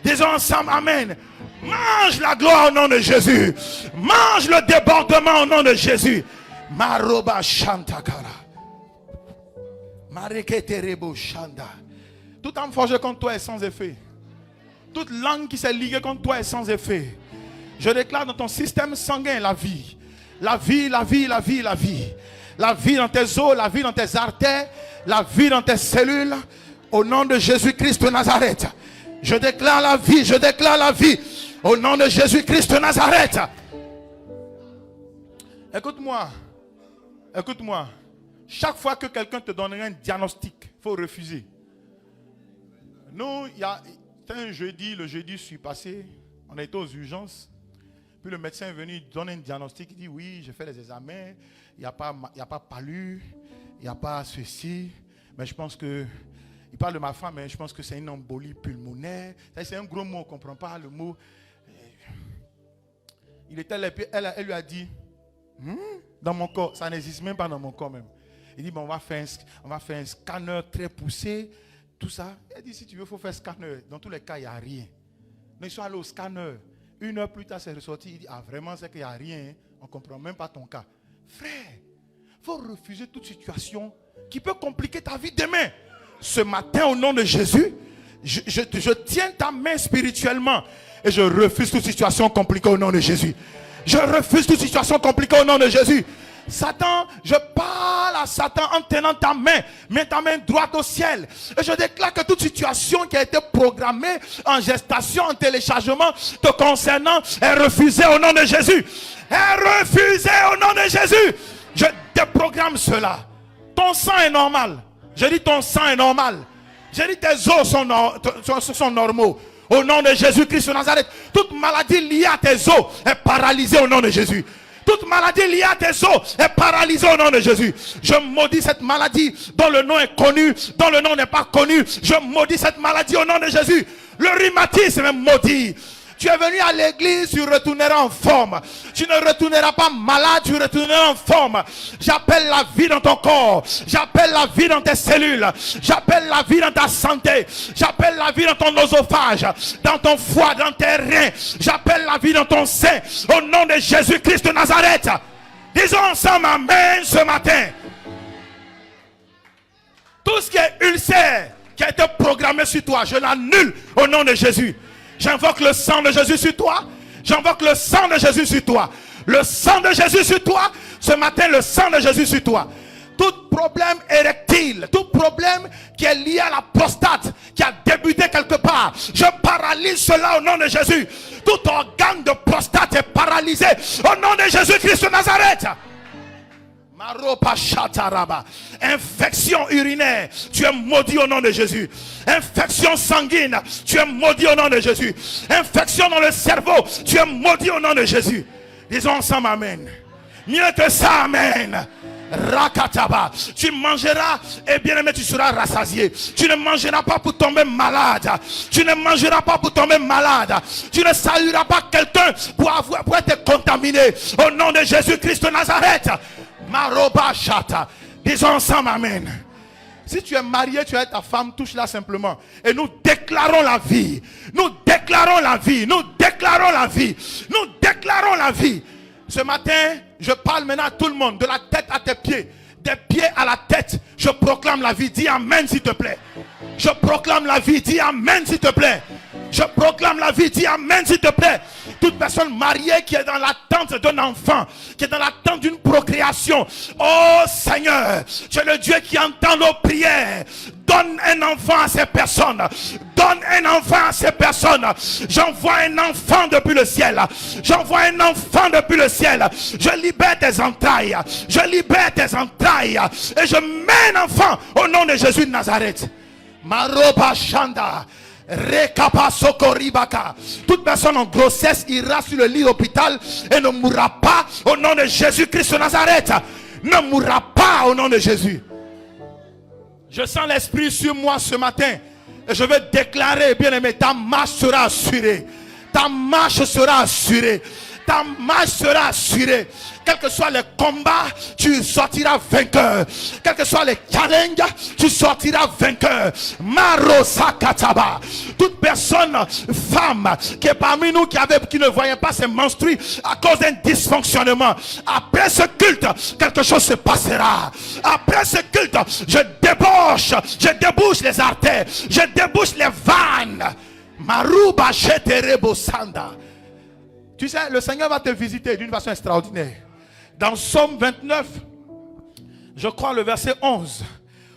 Disons ensemble Amen. Mange la gloire au nom de Jésus. Mange le débordement au nom de Jésus. Maroba Shantakara. Mareketerebo Shanda. Toute âme forgée contre toi est sans effet. Toute langue qui s'est liée contre toi est sans effet. Je déclare dans ton système sanguin la vie. La vie, la vie, la vie, la vie. La vie dans tes os, la vie dans tes artères, la vie dans tes cellules. Au nom de Jésus-Christ de Nazareth. Je déclare la vie, je déclare la vie. Au nom de Jésus-Christ de Nazareth. Écoute-moi. Écoute-moi. Chaque fois que quelqu'un te donnerait un diagnostic, il faut refuser. Nous, c'était un jeudi, le jeudi passé, on était aux urgences. Puis le médecin est venu donner un diagnostic. Il dit oui, j'ai fait les examens. Il n'y a pas palu, il n'y a pas ceci. Mais je pense que... Il parle de ma femme, mais je pense que c'est une embolie pulmonaire. C'est un gros mot, on ne comprend pas le mot. Elle lui a dit, dans mon corps, ça n'existe même pas dans mon corps même. Il dit, bon, on va faire un scanner très poussé, tout ça. Elle dit, si tu veux, il faut faire un scanner. Dans tous les cas, il n'y a rien. Mais ils sont allés au scanner. 1 heure plus tard, c'est ressorti. Il dit, ah vraiment, c'est qu'il n'y a rien. On ne comprend même pas ton cas. Frère, il faut refuser toute situation qui peut compliquer ta vie demain. Ce matin, au nom de Jésus, je tiens ta main spirituellement et je refuse toute situation compliquée au nom de Jésus. Je refuse toute situation compliquée au nom de Jésus. Satan, je parle à Satan en tenant ta main, mets ta main droite au ciel. Et je déclare que toute situation qui a été programmée en gestation, en téléchargement te concernant est refusée au nom de Jésus. est refusé au nom de Jésus. Je déprogramme cela. Ton sang est normal. Je dis ton sang est normal. Je dis tes os sont normaux. Au nom de Jésus-Christ de Nazareth. Toute maladie liée à tes os est paralysée au nom de Jésus. Toute maladie liée à tes os est paralysée au nom de Jésus. Je maudis cette maladie dont le nom est connu, dont le nom n'est pas connu. Je maudis cette maladie au nom de Jésus. Le rhumatisme est maudit. Tu es venu à l'église, tu retourneras en forme. Tu ne retourneras pas malade, tu retourneras en forme. J'appelle la vie dans ton corps. J'appelle la vie dans tes cellules. J'appelle la vie dans ta santé. J'appelle la vie dans ton oesophage, dans ton foie, dans tes reins. J'appelle la vie dans ton sein. Au nom de Jésus-Christ de Nazareth. Disons ensemble amen ce matin. Tout ce qui est ulcère, qui a été programmé sur toi, je l'annule au nom de Jésus. J'invoque le sang de Jésus sur toi. J'invoque le sang de Jésus sur toi. Le sang de Jésus sur toi. Ce matin, le sang de Jésus sur toi. Tout problème érectile, tout problème qui est lié à la prostate, qui a débuté quelque part, je paralyse cela au nom de Jésus. Tout organe de prostate est paralysé au nom de Jésus-Christ de Nazareth. Infection urinaire, tu es maudit au nom de Jésus. Infection sanguine, tu es maudit au nom de Jésus. Infection dans le cerveau, tu es maudit au nom de Jésus. Disons ensemble amen. Mieux que ça, amen. Rakataba. Tu mangeras et bien aimé tu seras rassasié. Tu ne mangeras pas pour tomber malade. Tu ne mangeras pas pour tomber malade. Tu ne salueras pas quelqu'un pour être contaminé. Au nom de Jésus-Christ de Nazareth. Maroba Shata. Disons ensemble amen. Si tu es marié, tu es avec ta femme, touche-la simplement. Et nous déclarons la vie. Nous déclarons la vie. Nous déclarons la vie. Nous déclarons la vie. Ce matin, je parle maintenant à tout le monde, de la tête à tes pieds. Des pieds à la tête, je proclame la vie. Dis amen s'il te plaît. Je proclame la vie. Dis amen s'il te plaît. Je proclame la vie. Dis amen s'il te plaît. Toute personne mariée qui est dans l'attente d'un enfant, qui est dans l'attente d'une procréation. Oh Seigneur, tu es le Dieu qui entend nos prières. Donne un enfant à ces personnes. Donne un enfant à ces personnes. J'envoie un enfant depuis le ciel. J'envoie un enfant depuis le ciel. Je libère tes entrailles. Je libère tes entrailles. Et je mets un enfant au nom de Jésus de Nazareth. Maroba Shanda. Rekapa Sokoribaka. Toute personne en grossesse ira sur le lit d'hôpital et ne mourra pas au nom de Jésus-Christ de Nazareth. Ne mourra pas au nom de Jésus. Je sens l'esprit sur moi ce matin. Et je vais déclarer, bien aimé, ta marche sera assurée. Ta marche sera assurée. Ta marche sera assurée. Quels que soient les combats, tu sortiras vainqueur. Quels que soient les challenges, tu sortiras vainqueur. Marosa Kataba. Toute personne, femme, qui est parmi nous, qui ne voyait pas ses menstrues à cause d'un dysfonctionnement. Après ce culte, quelque chose se passera. Après ce culte, je débouche les artères. Je débouche les vannes. Maruba Sheterebo Sanda. Tu sais, le Seigneur va te visiter d'une façon extraordinaire. Dans Psaume 29, je crois le verset 11.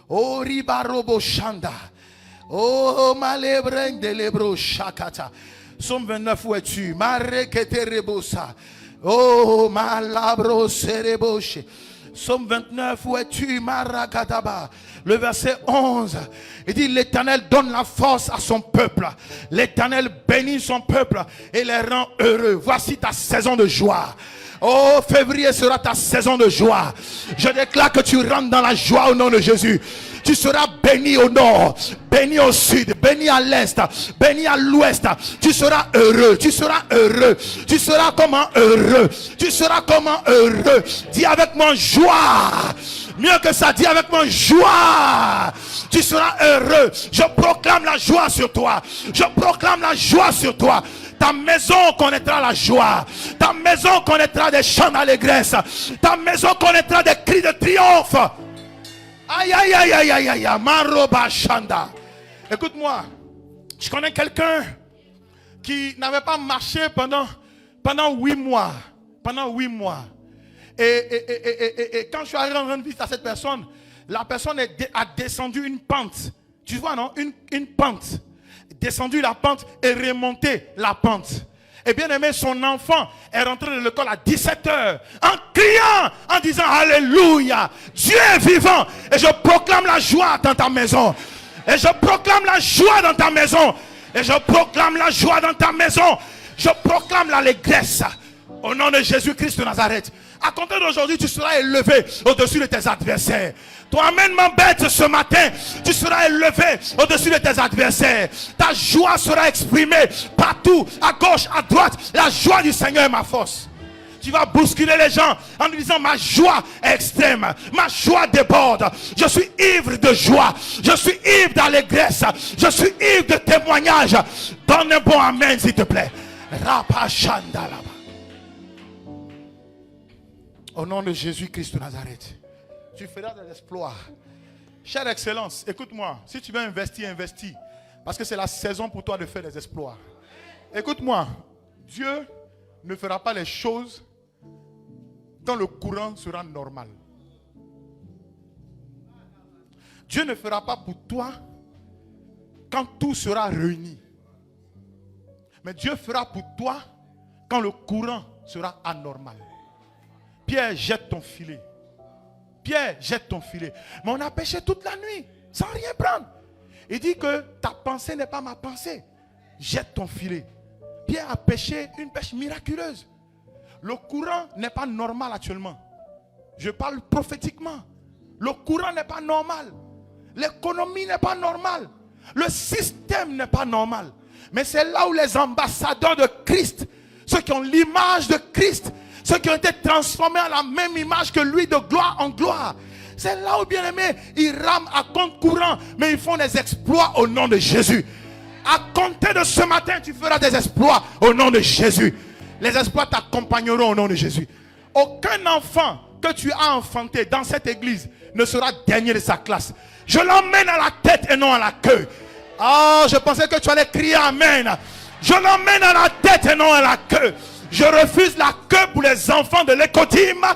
Oh ribarobo shanda. Oh malebren de lebro shakata. Psaume 29, où es-tu? Marekete rebosa. Oh malabro sereboche. Psaume 29, où es-tu? Marakataba. Le verset 11, il dit l'Éternel donne la force à son peuple. L'Éternel bénit son peuple et les rend heureux. Voici ta saison de joie. Oh, février sera ta saison de joie. Je déclare que tu rentres dans la joie au nom de Jésus. Tu seras béni au nord, béni au sud, béni à l'est, béni à l'ouest. Tu seras heureux, tu seras heureux. Tu seras comment heureux? Tu seras comment heureux? Dis avec moi joie. Mieux que ça, dis avec moi joie. Tu seras heureux. Je proclame la joie sur toi. Je proclame la joie sur toi. Ta maison connaîtra la joie. Ta maison connaîtra des chants d'allégresse. Ta maison connaîtra des cris de triomphe. Aïe aïe aïe aïe aïe aïe. Maroba Shanda. Écoute-moi. Je connais quelqu'un qui n'avait pas marché pendant 8 mois. Pendant 8 mois. Et quand je suis arrivé en rendre visite à cette personne, la personne a descendu une pente. Tu vois, non? Une pente. Descendu la pente et remonté la pente. Et bien aimé, son enfant est rentré de l'école à 17h en criant, en disant Alléluia, Dieu est vivant. Et je proclame la joie dans ta maison. Et je proclame la joie dans ta maison. Et je proclame la joie dans ta maison. Je proclame l'allégresse. Au nom de Jésus-Christ de Nazareth. À compter d'aujourd'hui, tu seras élevé au-dessus de tes adversaires. Toi-même, ma bête, ce matin, tu seras élevé au-dessus de tes adversaires. Ta joie sera exprimée partout, à gauche, à droite. La joie du Seigneur est ma force. Tu vas bousculer les gens en lui disant ma joie est extrême, ma joie déborde. Je suis ivre de joie, je suis ivre d'allégresse, je suis ivre de témoignage. Donne un bon amen s'il te plaît. Rapachandalaba. Au nom de Jésus-Christ de Nazareth, tu feras des exploits. Chère Excellence, écoute-moi. Si tu veux investir, investis. Parce que c'est la saison pour toi de faire des exploits. Écoute-moi. Dieu ne fera pas les choses quand le courant sera normal. Dieu ne fera pas pour toi quand tout sera réuni. Mais Dieu fera pour toi quand le courant sera anormal. Pierre, jette ton filet. Pierre, jette ton filet. Mais on a pêché toute la nuit, sans rien prendre. Il dit que ta pensée n'est pas ma pensée. Jette ton filet. Pierre a pêché une pêche miraculeuse. Le courant n'est pas normal actuellement. Je parle prophétiquement. Le courant n'est pas normal. L'économie n'est pas normale. Le système n'est pas normal. Mais c'est là où les ambassadeurs de Christ, ceux qui ont l'image de Christ, ceux qui ont été transformés à la même image que lui, de gloire en gloire. C'est là où, bien aimé, ils rament à compte courant, mais ils font des exploits au nom de Jésus. À compter de ce matin, tu feras des exploits au nom de Jésus. Les exploits t'accompagneront au nom de Jésus. Aucun enfant que tu as enfanté dans cette église ne sera dernier de sa classe. Je l'emmène à la tête et non à la queue. Oh, je pensais que tu allais crier Amen. Je l'emmène à la tête et non à la queue. Je refuse la queue pour les enfants de l'écotime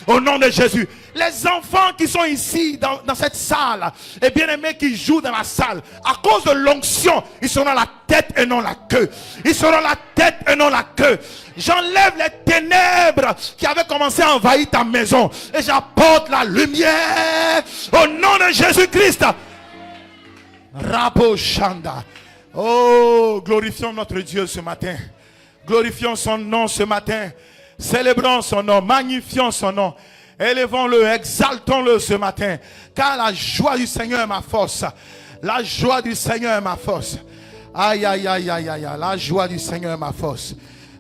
au nom de Jésus. Les enfants qui sont ici dans cette salle, et bien aimés qui jouent dans la salle, à cause de l'onction, ils seront la tête et non la queue. Ils seront la tête et non la queue. J'enlève les ténèbres qui avaient commencé à envahir ta maison et j'apporte la lumière au nom de Jésus-Christ. Rabo Shanda. Oh, glorifions notre Dieu ce matin. Glorifions son nom ce matin. Célébrons son nom. Magnifions son nom. Élevons-le. Exaltons-le ce matin. Car la joie du Seigneur est ma force. La joie du Seigneur est ma force. Aïe, aïe, aïe, aïe, aïe. La joie du Seigneur est ma force.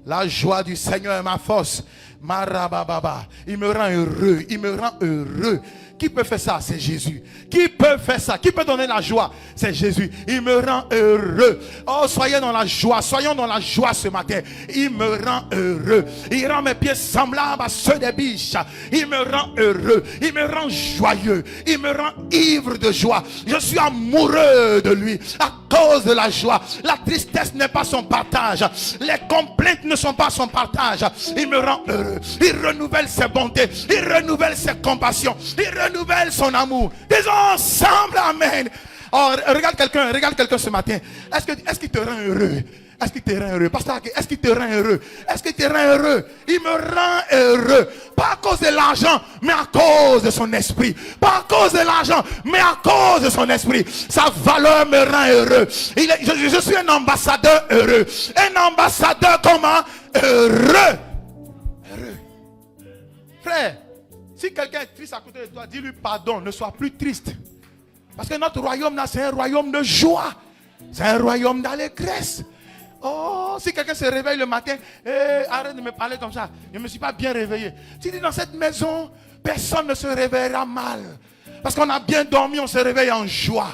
La joie du Seigneur est ma force. Marababa. Il me rend heureux. Il me rend heureux. Qui peut faire ça? C'est Jésus. Qui peut faire ça? Qui peut donner la joie? C'est Jésus. Il me rend heureux. Oh, soyez dans la joie. Soyons dans la joie ce matin. Il me rend heureux. Il rend mes pieds semblables à ceux des biches. Il me rend heureux. Il me rend joyeux. Il me rend ivre de joie. Je suis amoureux de lui à cause de la joie. La tristesse n'est pas son partage. Les complaintes ne sont pas son partage. Il me rend heureux. Il renouvelle ses bontés. Il renouvelle ses compassions. Il renouvelle son amour. Disons ensemble Amen. Oh, regarde quelqu'un ce matin. Est-ce qu'il te rend heureux? Est-ce qu'il te rend heureux? Pasteur, est-ce qu'il te rend heureux? Est-ce qu'il te rend heureux? Il me rend heureux. Pas à cause de l'argent, mais à cause de son esprit. Pas à cause de l'argent, mais à cause de son esprit. Sa valeur me rend heureux. Je suis un ambassadeur heureux. Un ambassadeur comment? Heureux. Heureux. Frère, si quelqu'un est triste à côté de toi, dis-lui pardon, ne sois plus triste. Parce que notre royaume là, c'est un royaume de joie. C'est un royaume d'allégresse. Oh, si quelqu'un se réveille le matin, arrête de me parler comme ça. Je ne me suis pas bien réveillé. Tu dis dans cette maison, personne ne se réveillera mal. Parce qu'on a bien dormi, on se réveille en joie.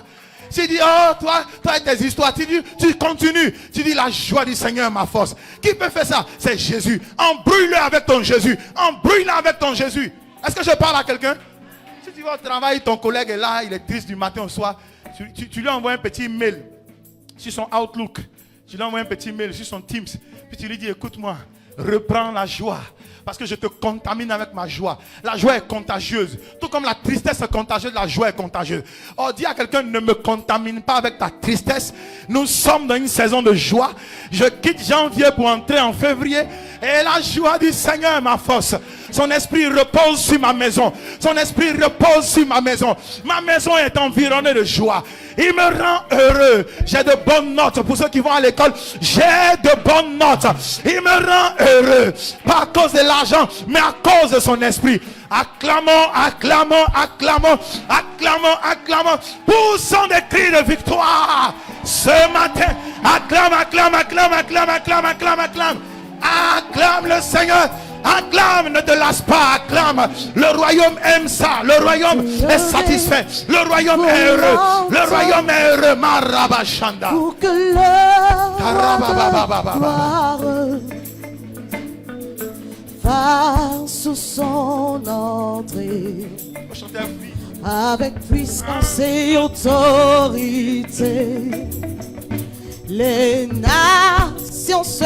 Tu dis, oh, toi et tes histoires, tu continues. Tu dis, la joie du Seigneur est ma force. Qui peut faire ça? C'est Jésus. Embrouille-le avec ton Jésus. Embrouille-le avec ton Jésus. Est-ce que je parle à quelqu'un? Si tu vas au travail, ton collègue est là, il est triste du matin au soir. Tu lui envoies un petit mail sur son Outlook. Tu lui envoies un petit mail sur son Teams. Puis tu lui dis, écoute-moi, reprends la joie. Parce que je te contamine avec ma joie. La joie est contagieuse. Tout comme la tristesse est contagieuse, la joie est contagieuse. Oh, dis à quelqu'un, ne me contamine pas avec ta tristesse. Nous sommes dans une saison de joie. Je quitte janvier pour entrer en février. Et la joie du Seigneur est ma force. Son esprit repose sur ma maison. Son esprit repose sur ma maison. Ma maison est environnée de joie. Il me rend heureux. J'ai de bonnes notes. Pour ceux qui vont à l'école, j'ai de bonnes notes. Il me rend heureux. Pas à cause de l'argent, mais à cause de son esprit. Acclamons, acclamons, acclamons, acclamons, acclamons. Poussons des cris de victoire. Ce matin, acclame, acclame, acclame, acclame, acclame, acclame, acclame. Acclame le Seigneur. Acclame, ne te lasse pas, acclame. Le royaume aime ça. Le royaume est satisfait. Le royaume est heureux. Le royaume est heureux. Marabashanda. Pour que le gloire fasse son entrée avec puissance et autorité. Les nations se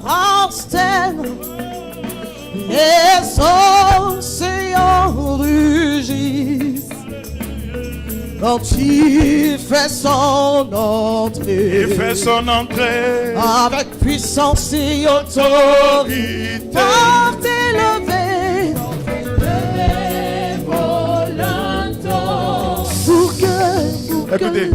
prosternent. Les océans rugissent quand il fait son entrée. Il fait son entrée avec puissance et autorité. Porte élevée, écoutez,